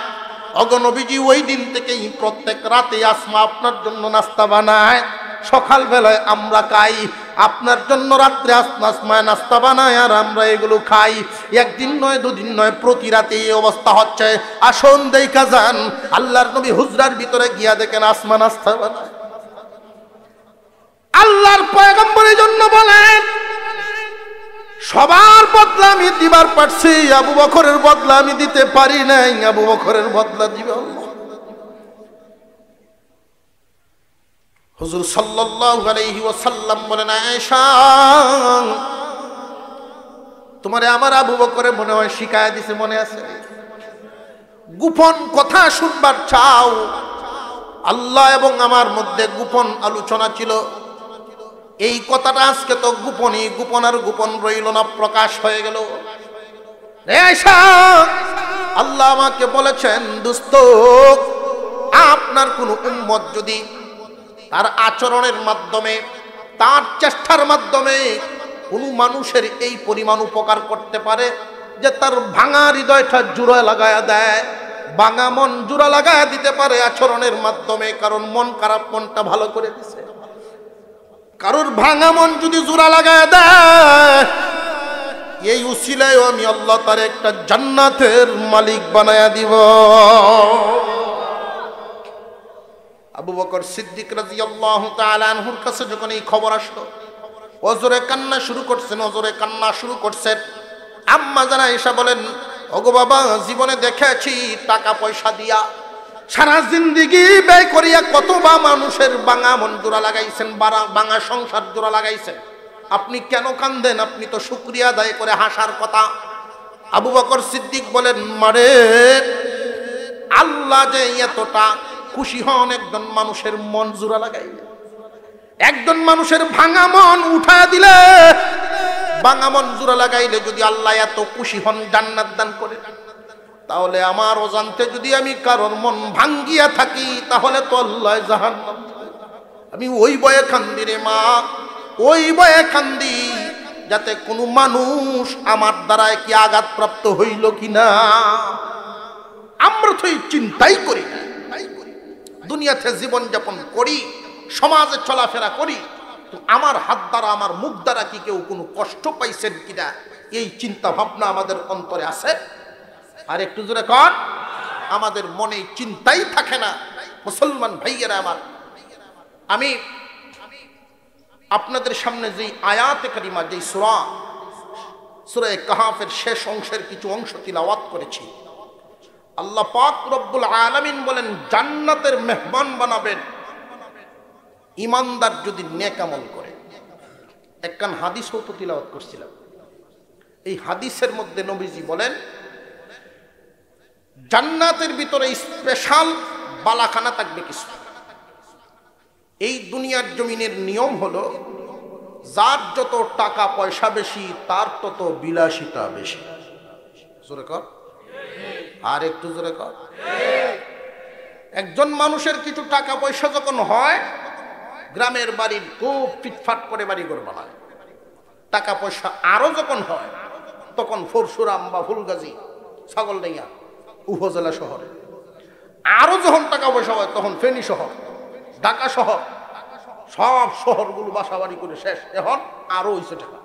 S1: অগনবীজি ওই দিন থেকেই প্রত্যেক রাতে আসমা আপনার জন্য নাস্তা বানায়, সকাল বেলায় আমরা খাই, আপনার জন্য রাত্রে আসমায় নাস্তা বানায় আর আমরা এগুলো খাই। একদিন নয়, দুদিন নয়, প্রতি রাতে এই অবস্থা হচ্ছে। আসুন দেখা যান, আল্লাহর নবী হুজরার ভিতরে গিয়া দেখেন আসমা নাস্তা বানায়। আল্লাহর পয়গম্বরের জন্য বলেন, সবার বদলা আমি দিবার পারছি, আবু বকরের বদলা আমি দিতে পারি নাই, আবু বকরের বদলা দিবে আল্লাহ। হুজুর সাল্লাল্লাহু আলাইহি ওয়াসাল্লাম বলেন, আয়েশা, তোমারে আমার আবু বকরে মনে হয় শিখায়া দিছে, মনে আছে? গোপন কথা শুনবার চাও? আল্লাহ এবং আমার মধ্যে গোপন আলোচনা ছিল, এই কথাটা আজকে তো গোপন আর গোপন রইল না, প্রকাশ হয়ে গেল। আয়েশা, আল্লাহ আমাকে বলেছেন, দোস্ত, আপনার কোন উম্মত যদি তার আচরণের মাধ্যমে, তার চেষ্টার মাধ্যমে কোনো মানুষের এই পরিমাণ উপকার করতে পারে যে তার ভাঙা হৃদয়টা জোড়া লাগায়া দেয়, ভাঙা মন জোড়া লাগায়া দিতে পারে আচরণের মাধ্যমে, কারণ মন খারাপ, মনটা ভালো করে দিছে। কারোর ভাঙা মন যদি জোড়া লাগায়া দেয়, এই উসিলায় আমি আল্লাহ তার একটা জান্নাতের মালিক বানায়া দিব। আবু বকর সিদ্দিক রাদিয়াল্লাহু তাআলা আনহুর কাছে যখন এই খবর আসলো, ওজরে কান্না শুরু করছেন। আম্মা জানা এসা বলেন, ওগো বাবা, জীবনে দেখেছি টাকা পয়সা দিয়া সারা জিন্দেগি ব্যয় করিয়া কতবা মানুষের বাঙা মন জোড়া লাগাইছেন, বাঙা সংসার জোড়া লাগাইছেন, আপনি কেন কান্দেন? আপনি তো শুকরিয়া আদায় করে হাসার কথা। আবু বকর সিদ্দিক বলেন, মারে, আল্লাহ যে এতটা খুশি হন একজন মানুষের মন জোড়া লাগাইলে, একজন মানুষের ভাঙা মন উঠা দিলে, ভাঙা মন জোড়া লাগাইলে যদি আল্লাহ এত খুশি হন, জান্নাত দান করে, তাহলে আমার অজান্তে যদি আমি কারোর মন ভাঙ্গিয়া থাকি, তাহলে তো আল্লাহ জাহান্নাম। আমি ওই বয়ে কান্দি রে মা, ওই বয়ে কান্দি যাতে কোনো মানুষ আমার দ্বারায় কি আঘাতপ্রাপ্ত হইল কিনা। আমরা তো এই চিন্তাই করি না। দুনিয়াতে জীবনযাপন করি, সমাজে চলাফেরা করি, তো আমার হাত দ্বারা, আমার মুখ দ্বারা কি কেউ কোনো কষ্ট পাইছেন কিনা, এই চিন্তা ভাবনা আমাদের অন্তরে আছে? আর একটু জোরে কর, আমাদের মনে চিন্তাই থাকে না। মুসলমান ভাইয়েরা আমার, আমি আপনাদের সামনে যেই আয়াতে কারিমা, যেই সূরা কাহাফের শেষ অংশের কিছু অংশ তিলাওয়াত করেছি, আল্লাহ পাক রব্বুল আলামিন বলেন জান্নাতের মেহমান বানাবেন ইমানদার যদি নেক আমল করে। একখান হাদিসও তো তিলাওয়াত করছিলাম। এই হাদিসের মধ্যে নবীজি বলেন জান্নাতের ভিতরে স্পেশাল বালাখানা থাকবে কিছু। এই দুনিয়ার জমিনের নিয়ম হলো যার যত টাকা পয়সা বেশি তার তত বিলাসিতা বেশি। জোরে কর, আর একটু জোরে কর। একজন মানুষের কিছু টাকা পয়সা যখন হয়, গ্রামের বাড়ির খুব ফিটফাট করে বাড়ি ঘর বানায়। টাকা পয়সা আরো যখন হয়, তখন পরশুরাম বা ফুলগাজী, ছাগলনাইয়া উপজেলা শহরে। আরো যখন টাকা পয়সা হয়, তখন ফেনী শহর, ঢাকা শহর, সব শহরগুলো বাসা বাড়ি করে শেষ। এখন আরো হইছে টাকা,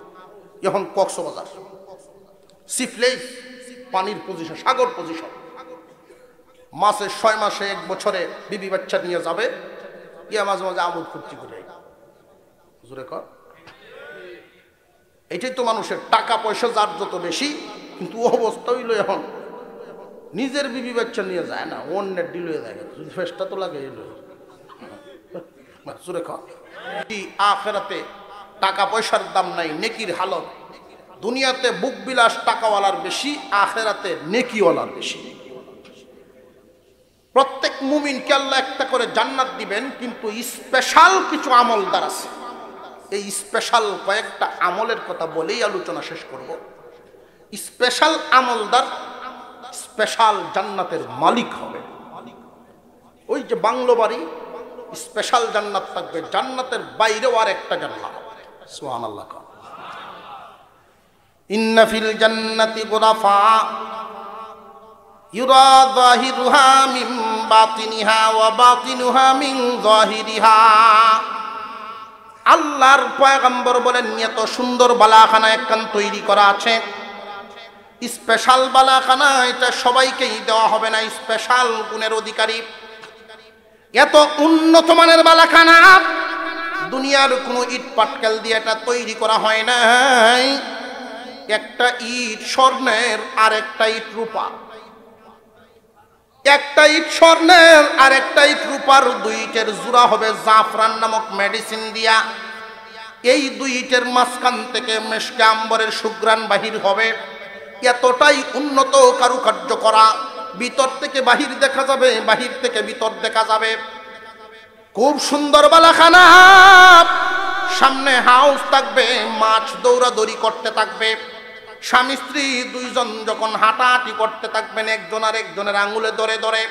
S1: এখন কক্সবাজার, সিফলেস, পানির পজিশন, সাগর পজিশন। মাসে 6 মাসে 1 বছরে বিবি বাচ্চা নিয়ে যাবে, ইয়া মাঝে মাঝে আমোদ ফুর্তি করে। জোরে কর। এটাই তো মানুষের টাকা পয়সা যার যত বেশি, কিন্তু অবস্থা হইল এখন নিজের বিবি বাচ্চা নিয়ে যায় না, অন্যের ডিল হয়ে যায়। ফেসটা তো লাগে এলো। জোরে কর। আখিরাতে টাকা পয়সার দাম নাই, নেকির হালত। দুনিয়াতে বুক বিলাস টাকাওয়ালার বেশি, আখিরাতে নেকিওয়ালার বেশি। প্রত্যেক মুমিনকে আল্লাহ একটা করে জান্নাত দিবেন, কিন্তু স্পেশাল কিছু আমলদার আছে। এই স্পেশাল কয়েকটা আমলের কথা বলেই আলোচনা শেষ করব। স্পেশাল আমলদার স্পেশাল জান্নাতের মালিক হবে। ওই যে বাংলো বাড়ি, স্পেশাল জান্নাত থাকবে, জান্নাতের বাইরেও আর একটা জান্নাত। সুবহানাল্লাহ। ইন্না ফিল জান্নাতি গুরাফা ইউরা যাহিরুহা মিন বাতিনিহা ওয়া বাতিনুহা মিন যাহিরিহা। আল্লাহর পয়গম্বর বলেন এত সুন্দর বালাখানা একখান তৈরি করা আছে। স্পেশাল বালাখানা, এটা সবাইকেই দেওয়া হবে না, স্পেশাল গুণের অধিকারী। এত উন্নত মানের বালাখানা দুনিয়ার কোনো ইট পাটকেল দিয়ে এটা তৈরি করা হয় নাই। একটা ইট স্বর্ণের আর একটা ইট রূপা, একটা ইট স্বর্ণের আর একটা ইট রূপার, 2 ইটের জোড়া হবে জাফরান নামক মেডিসিন দিয়া। এই 2 ইটের মাঝখান থেকে মেশকে আম্বরের সুঘ্রাণ বাহির হবে। এতটাই উন্নত কারুকার্য করা, ভিতর থেকে বাহির দেখা যাবে, বাহির থেকে ভিতর দেখা যাবে। খুব সুন্দর বালাখানা। সামনে হাউস থাকবে, মাছ দৌড়াদৌড়ি করতে থাকবে। স্বামী স্ত্রী 2 জন যখন হাঁটাহাঁটি করতে থাকবেন, একজন আর একজনের আঙুলে ধরে ধরে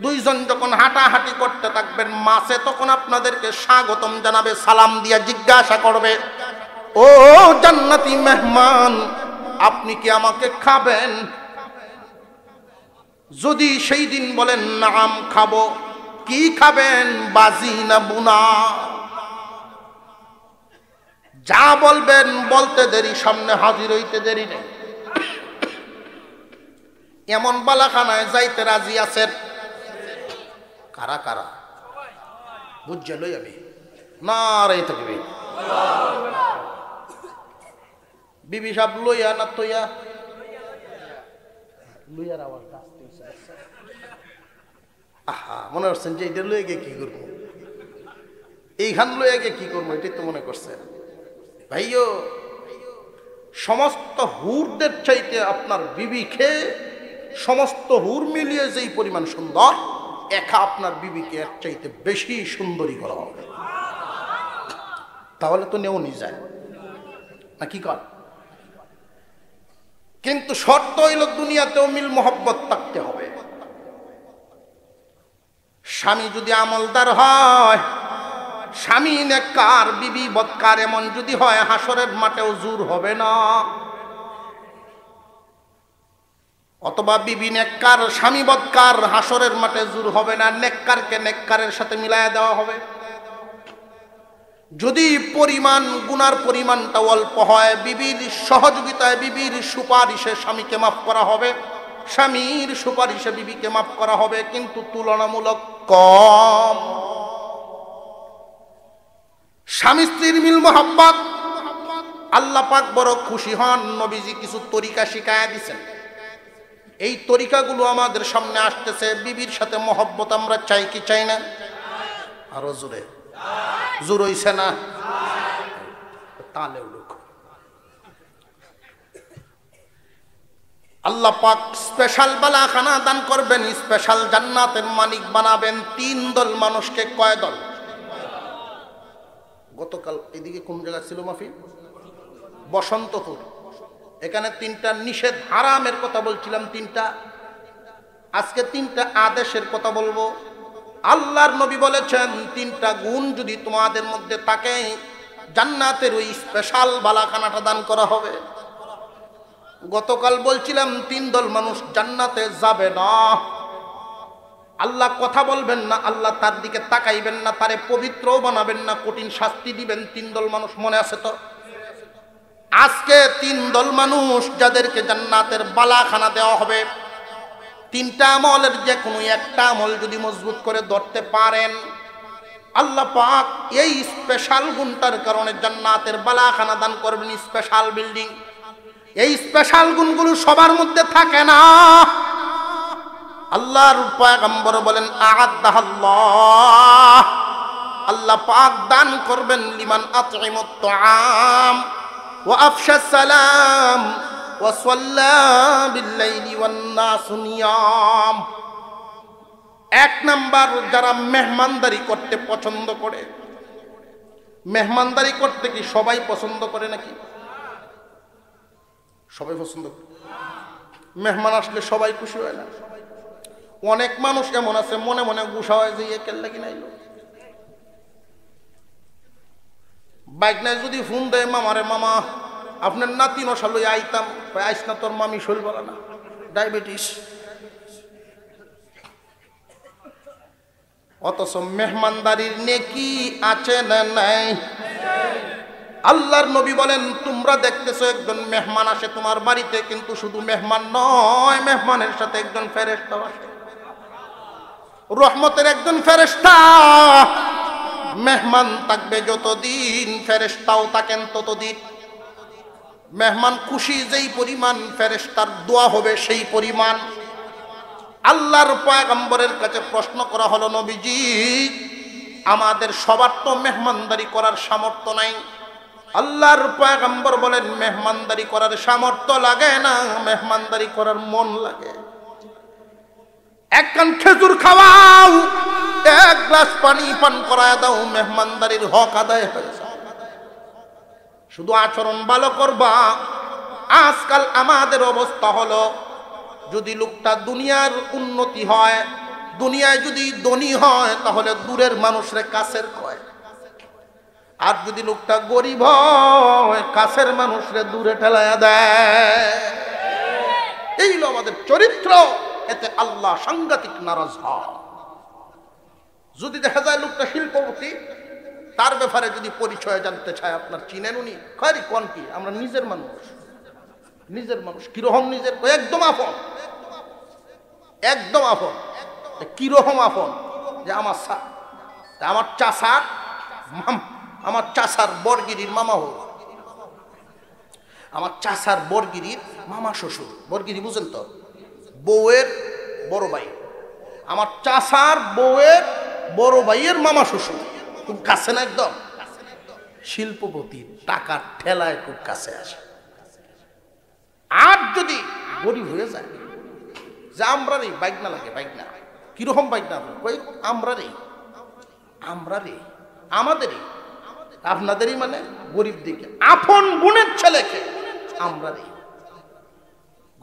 S1: 2 জন যখন হাঁটাহাঁটি করতে থাকবেন, মাছে তখন আপনাদেরকে স্বাগতম জানাবে, সালাম দিয়া জিজ্ঞাসা করবে, ও জান্নাতি মেহমান, আপনি কি আমাকে খাবেন? যদি সেই দিন বলেন নাম খাবো, কি খাবেন? বাজি না বুনা? যা বলবেন বলতে দেরি, সামনে হাজির হইতে দেরি নেই। এমন বালাখানায় যাইতে রাজি আছেন? কারা কারা বুঝছে লই আমি না রে থাকবে বিবি সাহেব লইয়া না তৈয়া লইয়ার আওয়াজ আহা মনে করছেন যে এটা লইয়া গিয়ে কি করবো, এইখান লইয়া গিয়ে কি করবো, এটাই তো মনে করছেন। ভাইও সমস্ত হুরদের চাইতে আপনার বিবিকে সমস্ত হুর মিলিয়ে যেই পরিমাণ সুন্দর, একা আপনার বিবিকে এক চাইতে বেশি সুন্দরী করা হবে, তাহলে তো নেও নি যায় না কি কর। কিন্তু শর্ত হইল দুনিয়াতেও মিল মোহব্বত থাকতে হবে। স্বামী যদি আমলদার হয়, স্বামী নেককার বিবি বদকার এমন যদি হয়, হাসরের মাঠেও জোর হবে না। অথবা বিবি নেককার স্বামী বদকার, হাসরের মাঠে জোর হবে না, নেককারকে নেককারের সাথে মিলায়া দেওয়া হবে। যদি পরিমাণ গুনার পরিমাণটা অল্প হয়, বিবির সহযোগিতায় বিবির সুপারিশে স্বামীকে মাফ করা হবে, স্বামীর সুপারিশে বিবিকে মাফ করা হবে, কিন্তু তুলনামূলক কম। স্বামী স্ত্রীর মিল মোহাব্বত আল্লাহ পাক বড় খুশি হন। নবীজি কিছু তরিকা শিখায়া দিয়েছেন, এই তরিকাগুলো আমাদের সামনে আসতেছে। বিবির সাথে মোহব্বত আমরা চাই কি চাই না? আরো জোরে জোর হইছে না? তাহলে আল্লাহ পাক স্পেশাল বালাখানা দান করবেন, স্পেশাল জান্নাতের মালিক বানাবেন। 3 দল মানুষকে। কয় দল? গতকাল এদিকে কোন জায়গা ছিল মাহফিল? বসন্তপুর। এখানে 3টা নিষেধ হারামের কথা বলছিলাম, 3টা। আজকে 3টা আদেশের কথা বলবো। আল্লাহর নবী বলেছেন 3টা গুণ যদি তোমাদের মধ্যে থাকে, জান্নাতের ওই স্পেশাল বালাখানাটা দান করা হবে। গতকাল বলছিলাম 3 দল মানুষ জান্নাতে যাবে না। আল্লাহ কথা বলবেন না, আল্লাহ তার দিকে তাকাইবেন না, তারে পবিত্রও বানাবেন না, কঠিন শাস্তি দিবেন। 3 দল মানুষ মনে আছে তো? আজকে 3 দল মানুষ যাদেরকে জান্নাতের বালাখানা দেওয়া হবে, 3টা আমলের যে কোনো একটা আমল যদি মজবুত করে ধরতে পারেন, আল্লাহ পাক এই স্পেশাল গুণটার কারণে জান্নাতের বালাখানা দান করবেন, স্পেশাল বিল্ডিং। এই স্পেশাল গুণগুলো সবার মধ্যে থাকে না। আল্লাহর পয়গম্বর বলেন আ'আদ্দাহাল্লাহ, আল্লাহ পাক দান করবেন লিমান আত'ইমুত তুআম ওয়া আফশাস সালাম ওয়া সাল্লা বিল-লাইলি ওয়ান-নাসু নিয়াম। 1 নাম্বার, যারা মেহমানদারি করতে পছন্দ করে। মেহমানদারি করতে কি সবাই পছন্দ করে নাকি? সবাই পছন্দ করে? মেহমান আসলে সবাই খুশি হয় না। অনেক মানুষ এমন আছে মনে মনে গুসা হয় যে একের লাগি নাইলো। বাইক নাই যদি ফোন দেয় মামারে, মামা আপনার নাতি নশা লই আইতাম, আইস না, তোর মামি শৈল বলা না, ডায়াবেটিস। অথচ মেহমানদারির নেকি আছে না নাই? আল্লাহর নবী বলেন তোমরা দেখতেছো একজন মেহমান আসে তোমার বাড়িতে, কিন্তু শুধু মেহমান নয়, মেহমানের সাথে একজন ফেরেশতা আসে, রহমতের একজন ফেরেশতা। মেহমান থাকবে যতদিন, ফেরেশতাও থাকেন ততদিন। মেহমান খুশি যেই পরিমাণ, ফেরেশতার দোয়া হবে সেই পরিমাণ। আল্লাহর পয়গম্বরের কাছে প্রশ্ন করা হলো, নবীজি আমাদের সবার তো মেহমানদারি করার সামর্থ্য নাই। আল্লাহর পয়গম্বর বলেন মেহমানদারি করার সামর্থ্য লাগে না, মেহমানদারি করার মন লাগে। 1 কান খেজুর খাওয়াও, 1 গ্লাস পানি পান করায় দাও, মেহমানদারির হক আদায় হয়ে যায়। শুধু আচরণ ভালো করবা। আজকাল আমাদের অবস্থা হলো, যদি লোকটা দুনিয়ার উন্নতি হয়, দুনিয়ায় যদি ধনী হয়, তাহলে দূরের মানুষরে কাছের কয়। আর যদি লোকটা গরিব হয়, কাছের মানুষরে দূরে ঠেলায়া দেয়। এই হলো আমাদের চরিত্র। এতে আল্লাহ সাংঘাতিক নারাজ হয়। যদি দেখা যায় লোকটা শিল্পপতি, তার ব্যাপারে যদি পরিচয় জানতে চায়, আপনার চিনেন উনি? খারি কোন কি? আমরা নিজের মানুষ, নিজের মানুষ। কিরকম নিজের? একদম আপন, একদম আপন। কিরকম আপন? যে আমার চাষার বরগিরির মামা হোক, আমার চাষার বরগিরির মামা শ্বশুর। বরগিরি বুঝেন তো? বউয়ের বড় ভাই। আমার চাষার বউয়ের বড় ভাইয়ের মামা শ্বশুর। খুব কাছে না? একদম শিল্পপতি, টাকার ঠেলায় খুব কাছে আসে। আর যদি গরিব হয়ে যায়, যে আমরা রে বাইক না লাগে, বাইক না। কিরকম বাইক না? আমরা রে, আমরা রে, আমাদেরই, আপনাদেরই, মানে গরিব দিকে আপন বোনের ছেলেকে আমরা রে,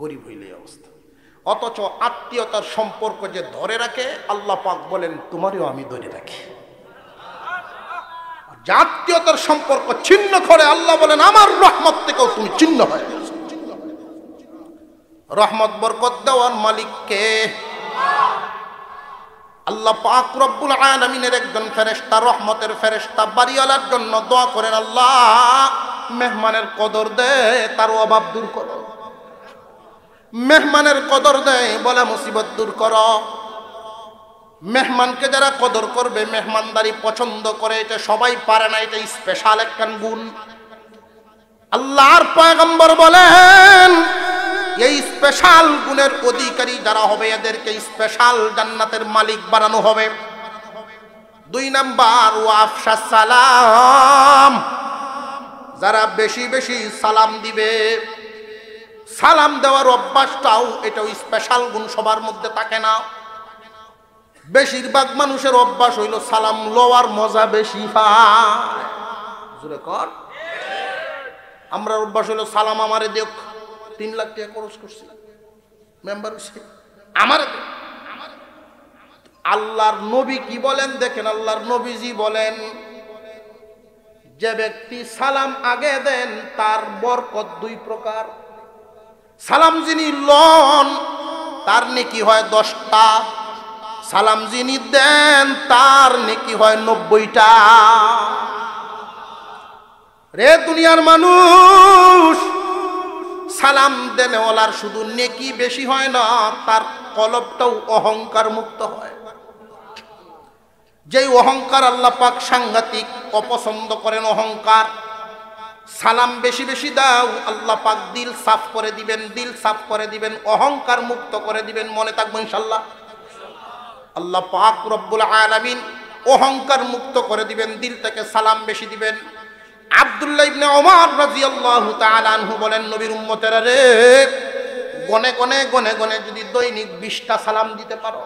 S1: গরিব হইলে অবস্থা। অথচ আত্মীয়তার সম্পর্ক যে ধরে রাখে, আল্লাহ পাক বলেন তোমারও আমি ধরে রাখি। জাতীয়তার সম্পর্ক ছিন্ন করে আল্লাহ বলেন আমার রহমত থেকেও তুমি ছিন্ন হয়ে গেছো। রহমত বরকত দেওয়ার মালিক কে? আল্লাহ পাক রব্বুল আলামিনের একজন ফেরেশতা, রহমতের ফেরেশতা, বাড়িওয়ালার জন্য দোয়া করেন, আল্লাহ মেহমানের কদর দে, তার অভাব দূর করো। মেহমানের কদর দেয়, বলে মুসিবত দূর করো। মেহমানকে যারা কদর করবে, মেহমানদারি পছন্দ করে, এটা সবাই পারে না, এটা স্পেশাল একটা গুণ। আল্লাহর পয়গম্বর বলেন এই স্পেশাল গুণের অধিকারী যারা হবে, এদেরকে স্পেশাল জান্নাতের মালিক বানানো হবে। 2 নাম্বার, ওয়াফশা সালাম, যারা বেশি বেশি সালাম দিবে। সালাম দেওয়ার অভ্যাসটাও, এটাও স্পেশাল গুণ, সবার মধ্যে থাকে না। বেশিরভাগ মানুষের অভ্যাস হইল সালাম লওয়ার মজা বেশি পায়। জোরে কর। আমরা অভ্যাস হইল সালাম আমারে দেখ, 3 লাখ টাকা খরচ করছি, মেম্বার হইছে, আমারে দেখ। আল্লাহর নবী কি বলেন দেখেন, আল্লাহর নবীজি বলেন যে ব্যক্তি সালাম আগে দেন তার বরকত 2 প্রকার। সালাম যিনি লন তার নেকি হয় 10টা, সালাম যিনি দেন তার নেকি হয় 90টা। রে দুনিয়ার মানুষ, সালাম দেনেওয়ালার শুধু নেকি বেশি হয় না, তার কলবটাও অহংকার মুক্ত হয়। যেই অহংকার আল্লাহ পাক সাংঘাতিক অপছন্দ করেন, অহংকার। সালাম বেশি বেশি দাও, আল্লাহ পাক দিল সাফ করে দিবেন, দিল সাফ করে দিবেন, অহংকার মুক্ত করে দিবেন। মনে থাকবে ইনশাআল্লাহ। আল্লাহ পাক রব্বুল আলামিন অহংকার মুক্ত করে দিবেন, দিল থেকে সালাম বেশি দিবেন। আব্দুল্লাহ ইবনে ওমর রাদিয়াল্লাহু তাআলা আনহু বলেন, নবীর উম্মতেরা রে, গনে গনে গনে গনে যদি দৈনিক 20টা সালাম দিতে পারো,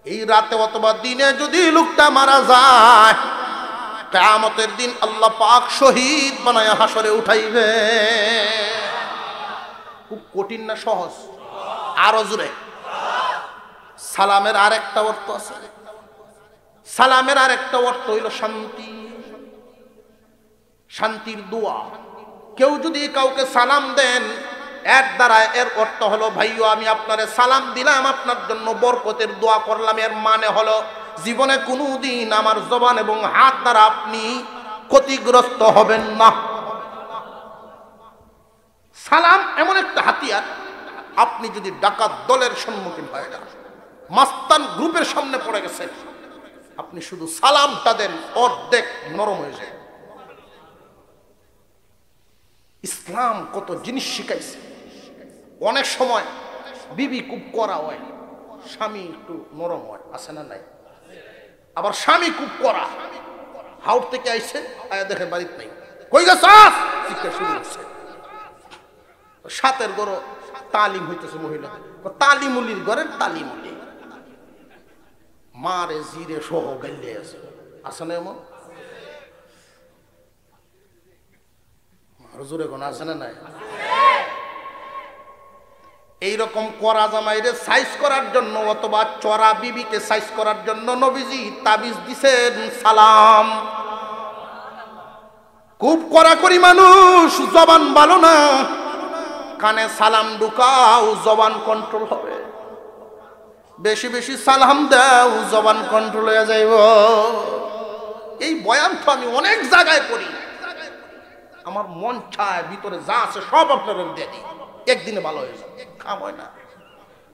S1: এই রাতে অথবা দিনে যদি লোকটা মারা যায়, কিয়ামতের দিন আল্লাহ পাক শহীদ বানায়া হাসরে উঠাইবে। খুব কঠিন না সহজ? আরো জোরে। সালামের আরেকটা অর্থ আছে। সালামের আরেকটা অর্থ হইল শান্তি, শান্তির দোয়া। কেউ যদি কাউকে সালাম দেন, এর দ্বারা এর অর্থ হলো, ভাইও আমি আপনারে সালাম দিলাম, আপনার জন্য বরকতের দোয়া করলাম। এর মানে হলো জীবনে কোনোদিন আমার জবান এবং হাত দ্বারা আপনি ক্ষতিগ্রস্ত হবেন না। সালাম এমন একটা হাতিয়ার, আপনি যদি ডাকাত দলের সম্মুখীন হয়ে যান, মাস্তান গ্রুপের সামনে পড়ে গেছে, আপনি শুধু সালামটা দেন, অর্ধেক নরম হয়ে যায়। ইসলাম কত জিনিস শিখাইছে। অনেক সময় বিবি খুব কড়া হয়, স্বামী একটু নরম হয়, আছে না নাই? আবার স্বামী খুব কড়া, হাউট থেকে আইছে, আয়া দেখে বাড়িতে নেই, কই গেছাস চিৎকার শুরু হচ্ছে। সাতের গড় তালিম হইতেছে মহিলা, তালিমুলির ঘরের তালিমুলি, মারে জিরে সহ গাইলে আছে, আছে না এমন? জোরে কোন আছে না নাই? এইরকম করা জামাইরে সাইজ করার জন্য অথবা চড়া বিবিকে সাইজ করার জন্য নবীজি তাবিজ দিছেন সালাম। খুব কড়াকড়ি মানুষ, জবান ভালো না, কানে সালাম ঢুকাও, জবান কন্ট্রোল হবে। বেশি বেশি সালাম দাও, জবান কন্ট্রোল হয়ে যাইব। এই বয়ান তো আমি অনেক জায়গায় করি, আমার মন চায় ভিতরে যা আছে সব আপনারা দিয়ে দিই, একদিনে ভালো হয়ে যাবে, কাম হয় না।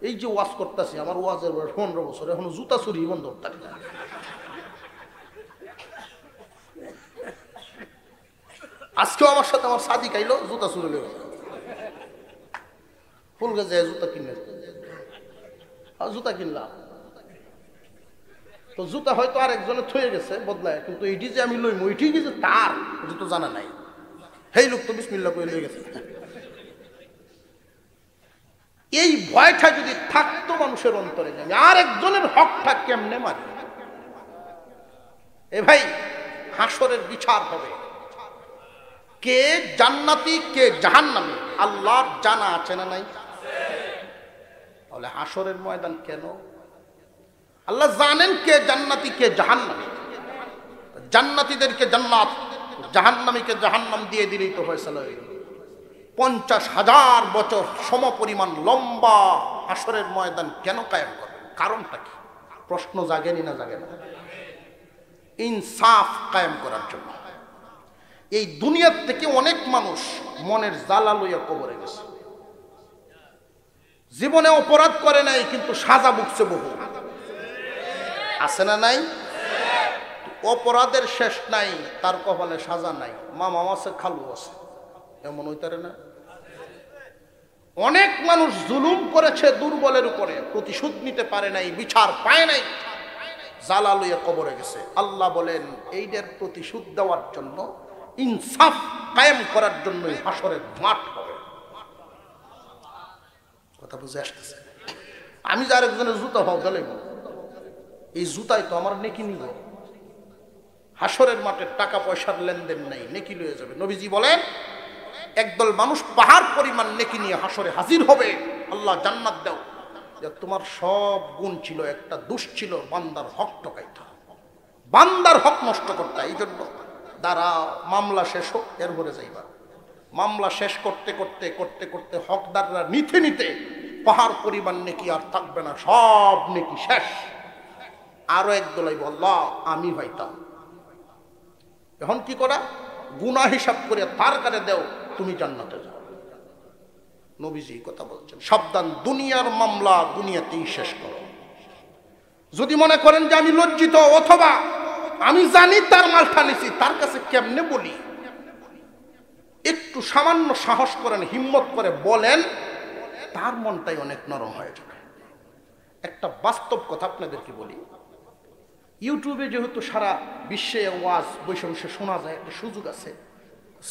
S1: এই যে ওয়াজ করতেছি, আমার ওয়াজের বয়স 15 বছর, এখনো জুতা চুরি বন্ধ করতে পারি না। আজকেও আমার সাথে আমার সাদি খাইলো, জুতা চুরি লেগে ফুল গাছে জুতা কিনলে, জুতা কিনলাম তো জুতা হয়তো আর একজনে থয়ে গেছে বদলায়, কিন্তু এইটি যে আমি লইম ওইটি যে তার তো জানা নাই। সেই লোক তো বিসমিল্লাহ করে লয়ে গেছে। এই ভয়টা যদি থাকতো মানুষের অন্তরে, যে আমি আর একজনের হকটা কেমনে মারি। এ ভাই, হাসরের বিচার হবে, কে জান্নাতি কে জাহান্নামী আল্লাহর জানা আছে না নাই? তাহলে হাসরের ময়দান কেন? আল্লাহ জানেন কে জান্নাতি কে জাহান্নামী। জান্নাতীদেরকে জান্নাত, জাহান্নামীকে জাহান্নাম দিয়ে দিলেই তো ফয়সালা হয়ে গেল। 50,000 বছর সমপরিমাণ লম্বা হাসরের ময়দান কেন কায়েম করবেন? কারণটা কি? প্রশ্ন জাগেনি না জাগে না? ইনসাফ কায়েম করার জন্য। এই দুনিয়ার থেকে অনেক মানুষ মনের জ্বালা লইয়া কবরে গেছে, জীবনে অপরাধ করে নাই কিন্তু সাজা ভুগছে বহু, আছে না নাই? অপরাধের শেষ নাই, তার কপালে সাজা নাই, মামা আছে খালু আছে, এমন হইতারে না? অনেক মানুষ জুলুম করেছে দুর্বলের উপরে, প্রতিশোধ নিতে পারে নাই, বিচার পায় নাই, জ্বালা লইয়া কবরে গেছে। আল্লাহ বলেন এইটার প্রতিশোধ দেওয়ার জন্য, ইনসাফ কায়েম করার জন্যই হাসরের মাঠ হবে। কথা বুঝে আসতেছে? আমি যার একজনের জুতা ভাও দিলাম, এই জুতাই তো আমার নেকি নিব। হাসরের মাঠে টাকা পয়সার লেনদেন নাই, নেকি লয়ে যাবে। নবীজি বলেন একদল মানুষ পাহাড় পরিমাণ নেকি নিয়ে হাসরে হাজির হবে। আল্লাহ জান্নাত দাও, যে তোমার সব গুণ ছিল, একটা দোষ ছিল বান্দার হক টকাইতা, বান্দার হক নষ্ট করতে। এই জন্য দ্বারা মামলা শেষ হোক, এরপরে যাইবা। মামলা শেষ করতে করতে করতে করতে হকদাররা নিতে নিতে পাহাড় পরিমাণ নেকি আর থাকবে না, সব নেকি শেষ। আরো একদলাই আল্লাহ আমি হইতাম, এখন কি করা? গুনাহ হিসাব করে তার কাছে দেও, তুমি জান্নাতে যাও। নবীজি কথা বলছেন, সাবধান, দুনিয়ার মামলা দুনিয়াতেই শেষ করো। যদি মনে করেন যে আমি লজ্জিত অথবা আমি জানি তার মালটা নিছি, তার কাছে কেমনে বলি, একটু সামান্য সাহস করেন, হিম্মত করে বলেন, তার মনটাই অনেক নরম হয়ে যাবে। একটা বাস্তব কথা আপনাদেরকে বলি, ইউটিউবে যেহেতু সারা বিশ্বে ওয়াজ বসে বসে শোনা যায়, একটা সুযোগ আছে।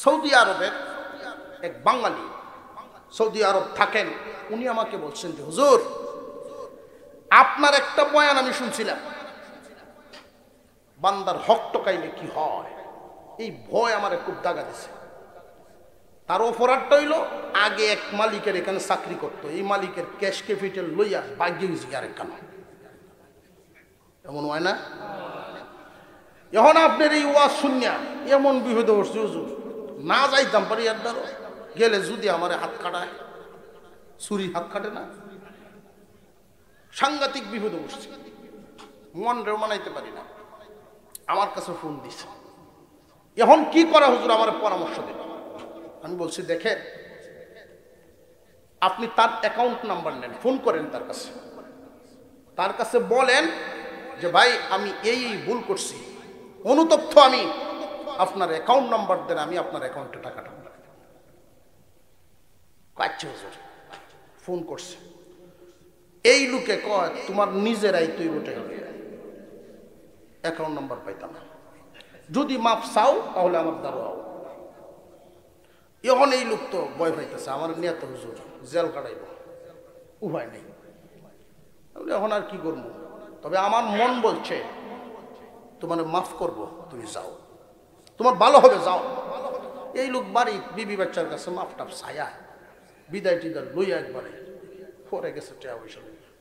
S1: সৌদি আরবের এক বাঙালি সৌদি আরব থাকেন, উনি আমাকে বলছেন যে হুজুর আপনার একটা বয়ান আমি শুনছিলাম, বান্দার হক টকাইলে কি হয়, এই ভয় আমার খুব দাগা দিছে। তার অপরাধটা হইল, আগে এক মালিকের এখানে চাকরি করতো, এই মালিকের ক্যাশ ক্যাপিটাল লইয়া বাগিয়ে গেছে আরেক কেন, এমন হয় না? এখন আপনার এই ওয়াজ শুনিয়া এমন বিপদে পড়ছে, হুজুর না যাইতাম পারি, আর ধরো গেলে যদি আমার হাত কাটায়, ছুরি হাত কাটে না, সাংঘাতিক বিপদে পড়ছে, মন রেও মানাইতে পারি না। আমার কাছে ফোন দিছে, এখন কি করা হুজুর, আমার পরামর্শ দেন। আমি বলছি দেখেন, আপনি তার অ্যাকাউন্ট নাম্বার নেন, ফোন করেন তার কাছে বলেন যে ভাই আমি এই ভুল করছি, অনুতপ্ত আমি, আপনার অ্যাকাউন্ট নাম্বার দেন, আমি আপনার অ্যাকাউন্টে টাকাটা পাচ্ছি। হুজুর ফোন করছে, এই লোকে কয় তোমার নিজেরাই তুই ওটা অ্যাকাউন্ট নাম্বার পাইতাম না, যদি মাপ চাও তাহলে আমার দাঁড়াও। এখন এই লোক তো ভয় পাইতেছে, আমার নিয়ে তো হুজুর জেল কাটাইব, উপায় নেই, এখন আর কি করবো। তবে আমার মন বলছে তোমার মাফ করব, তুমি যাও, তোমার ভালো হবে, যাও। এই লোক বাড়ি বিবি বাচ্চার কাছে মাফ টাফ ছায়া বিদায় টিদার লইয়া একবারে পরে গেছে।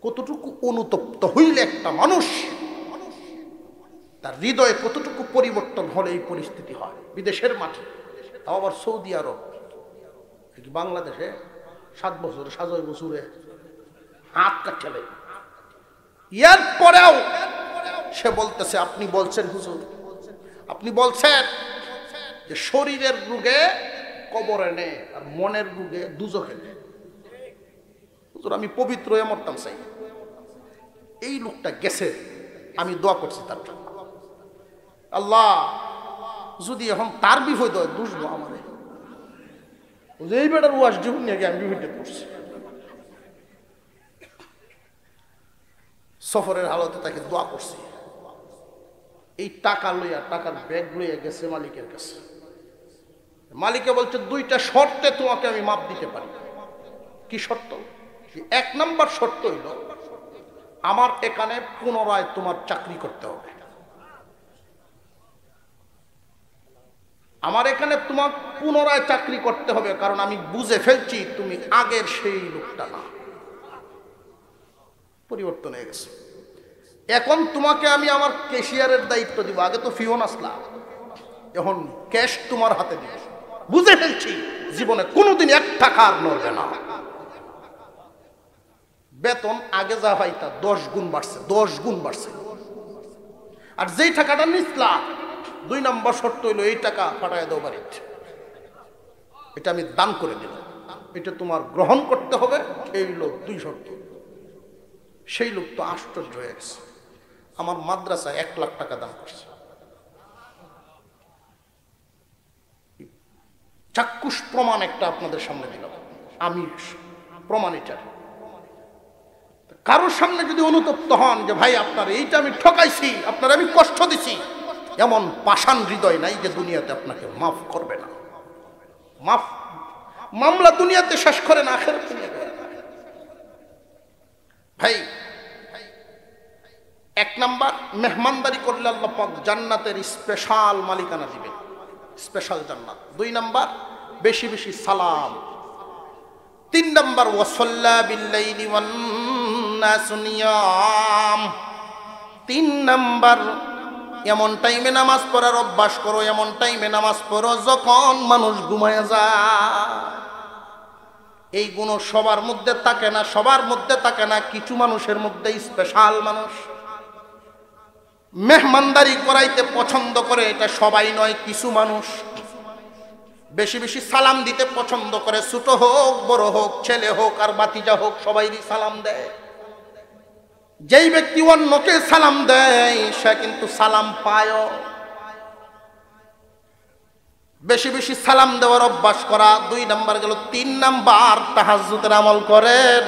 S1: কতটুকু অনুতপ্ত হইলে একটা মানুষ, তার হৃদয়ে কতটুকু পরিবর্তন হলে এই পরিস্থিতি হয়। বিদেশের মাঠে, তাও আবার সৌদি আরব, বাংলাদেশে 7 বছর 7 বছরে হাত কাটলে, এর পরেও সে বলতেছে আপনি বলছেন হুজুর আপনি বলছেন যে শরীরের রোগে কবরে নে আর মনের রোগে দুজখে নে। হুজুর আমি পবিত্র হয়ে মরতাম চাই। এই লোকটা গেছে, আমি দোয়া করছি তার জন্য, আল্লাহ যদি এখন তার বিপদ হয় দুষবো আমারে। এই বেটার ওয়াশ জীবন নিয়ে আমি বিপদে পড়ছি। সফরের হালতে তাকে দোয়া করছি। এই টাকা লইয়া, টাকার ব্যাগ লইয়া গেছে মালিকের কাছে। মালিকে বলছে 2টা শর্তে তোমাকে আমি মাপ দিতে পারি। কি শর্ত? 1 নম্বর শর্ত হইল আমার এখানে পুনরায় তোমার চাকরি করতে হবে। আমার এখানে তোমার পুনরায় চাকরি করতে হবে, কারণ আমি বুঝে ফেলছি তুমি আগের সেই লোকটা না, পরিবর্তন হয়ে গেছে। এখন তোমাকে আমি আমার ক্যাশিয়ারের দায়িত্ব দিব। আগে তো ফিওন আসলা, এখন ক্যাশ তোমার হাতে দিব। বুঝে ফেলছি জীবনে কোনোদিন 1 টাকা আর নড়বে না। বেতন আগে যা পাইতা 10 গুণ বাড়ছে, 10 গুণ বাড়ছে। আর যেই টাকাটা নিসলা 2 নম্বর শর্ত হইলো এই টাকা পাঠায় দাও বাড়িতে, এটা আমি দান করে দিলাম, এটা তোমার গ্রহণ করতে হবে। এই লোক 2 শর্ত। সেই লোক তো আশ্চর্য হয়ে গেছে। আমার মাদ্রাসায় 1 লাখ টাকা দান করছে। চাক্ষুষ প্রমাণ একটা আপনাদের সামনে দিলাম, আমি প্রমাণ। এটা কারোর সামনে যদি অনুতপ্ত হন যে ভাই আপনার এইটা আমি ঠকাইছি, আপনার আমি কষ্ট দিছি, এমন পাষাণ হৃদয় নাই যে দুনিয়াতে আপনাকে মাফ করবে না। মাফ মামলা দুনিয়াতে শেষ করে না, আখিরাতে নিয়ে যায়। ভাই 1 নাম্বার, মেহমানদারি করলে আল্লাহ পাক জান্নাতের স্পেশাল মালিকানা দিবেন, স্পেশাল জান্নাত। 2 নাম্বার, বেশি বেশি সালাম। 3 নাম্বার, ওয়াসাল্লা বিল্লাইলি ওয়ান নাসু নিয়াম। 3 নাম্বার, এমন টাইমে নামাজ পড়ার অভ্যাস করো, এমন টাইমে নামাজ পড়ো যখন মানুষ ঘুমায় যায়। এই গুণ সবার মধ্যে থাকে না, সবার মধ্যে থাকে না, কিছু মানুষের মধ্যে স্পেশাল মানুষ। মেহমানদারি করাইতে পছন্দ করে, এটা সবাই নয়, কিছু মানুষ। বেশি বেশি সালাম দিতে পছন্দ করে, ছোট হোক বড় হোক, ছেলে হোক আর বাতিজা হোক, সবাইরই সালাম দেয়। যেই ব্যক্তি অন্যকে সালাম দেয় সে কিন্তু সালাম পায়। বেশি বেশি সালাম দেওয়ার অভ্যাস করা 2 নাম্বার গেল। 3 নাম্বার, তাহাজ্জুদের আমল করেন।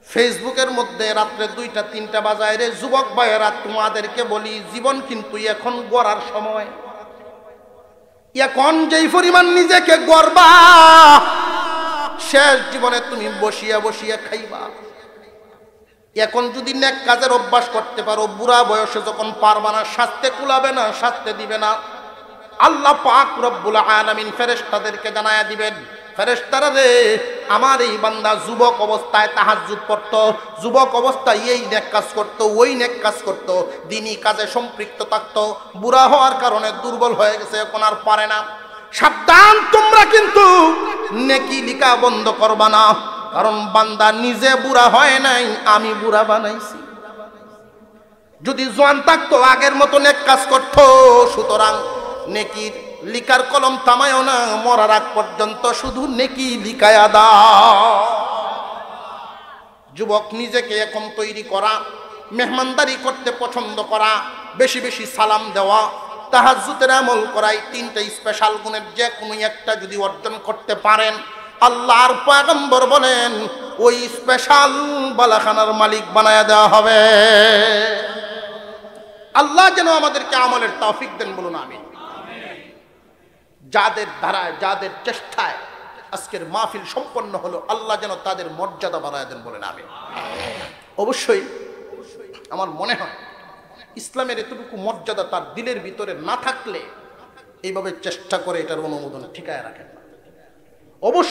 S1: ফেসবুকের মধ্যে রাত্রে 2টা 3টা বাজায় রে যুবক ভাইয়েরা, তোমাদেরকে বলি জীবন কিন্তু এখন গড়ার সময়। এখন যেই পরিমাণ নিজেকে গড়বা, শেষ জীবনে তুমি বসিয়া বসিয়া খাইবা। এখন যদি নেক কাজের অভ্যাস করতে পারো, বুড়া বয়সে যখন পারবা না, শাস্তে কুলাবে না, শাস্তে দিবে না, আল্লাহ পাক রব্বুল আলামিন ফেরেশতাদেরকে জানায়া দিবেন, ফেরেশতারা রে আমার এই বান্দা যুবক অবস্থায় তাহাজ্জুদ পড়তো, যুবক অবস্থায় এই নেক কাজ করতো, ওই নেক কাজ করতো, দ্বীনি কাজে সম্পৃক্ত থাকতো, বুড়া হওয়ার কারণে দুর্বল হয়ে গেছে, এখন আর পারে না। সাবধান, তোমরা কিন্তু নেকি লিখা বন্ধ করবা না, কারণ বান্দা নিজে বুড়া হয় নাই, আমি বুড়া বানাইছি। যদি জোয়ান থাকতো আগের মতো নেক কাজ করতো। সুতরাং নেকির লিখার কলম থামায়ও না, মরার আগ পর্যন্ত শুধু নেকি লিখায়া দাও। যুবক নিজেকে এখন তৈরি করা, মেহমানদারি করতে পছন্দ করা, বেশি বেশি সালাম দেওয়া, তাহাজ্জুদের আমল করাই, 3টা স্পেশাল গুণের যে কোনো একটা যদি অর্জন করতে পারেন, আল্লাহর পয়গম্বর বলেন ওই স্পেশাল বালাখানার মালিক বানায়া দেওয়া হবে। আল্লাহ যেন আমাদেরকে আমলের তৌফিক দেন, বলুন আমিন। যাদের ধারায়, যাদের চেষ্টায় আজকের মাহফিল সম্পন্ন হলো, আল্লাহ যেন তাদের মর্যাদা বাড়ায় দেন, বলেন আমিন। অবশ্যই আমার মনে হয় ইসলামের এতটুকু মর্যাদা তার দিলের ভিতরে না থাকলে এইভাবে চেষ্টা করে এটার অনুমোদন ঠিকায় রাখেন না। অবশ্যই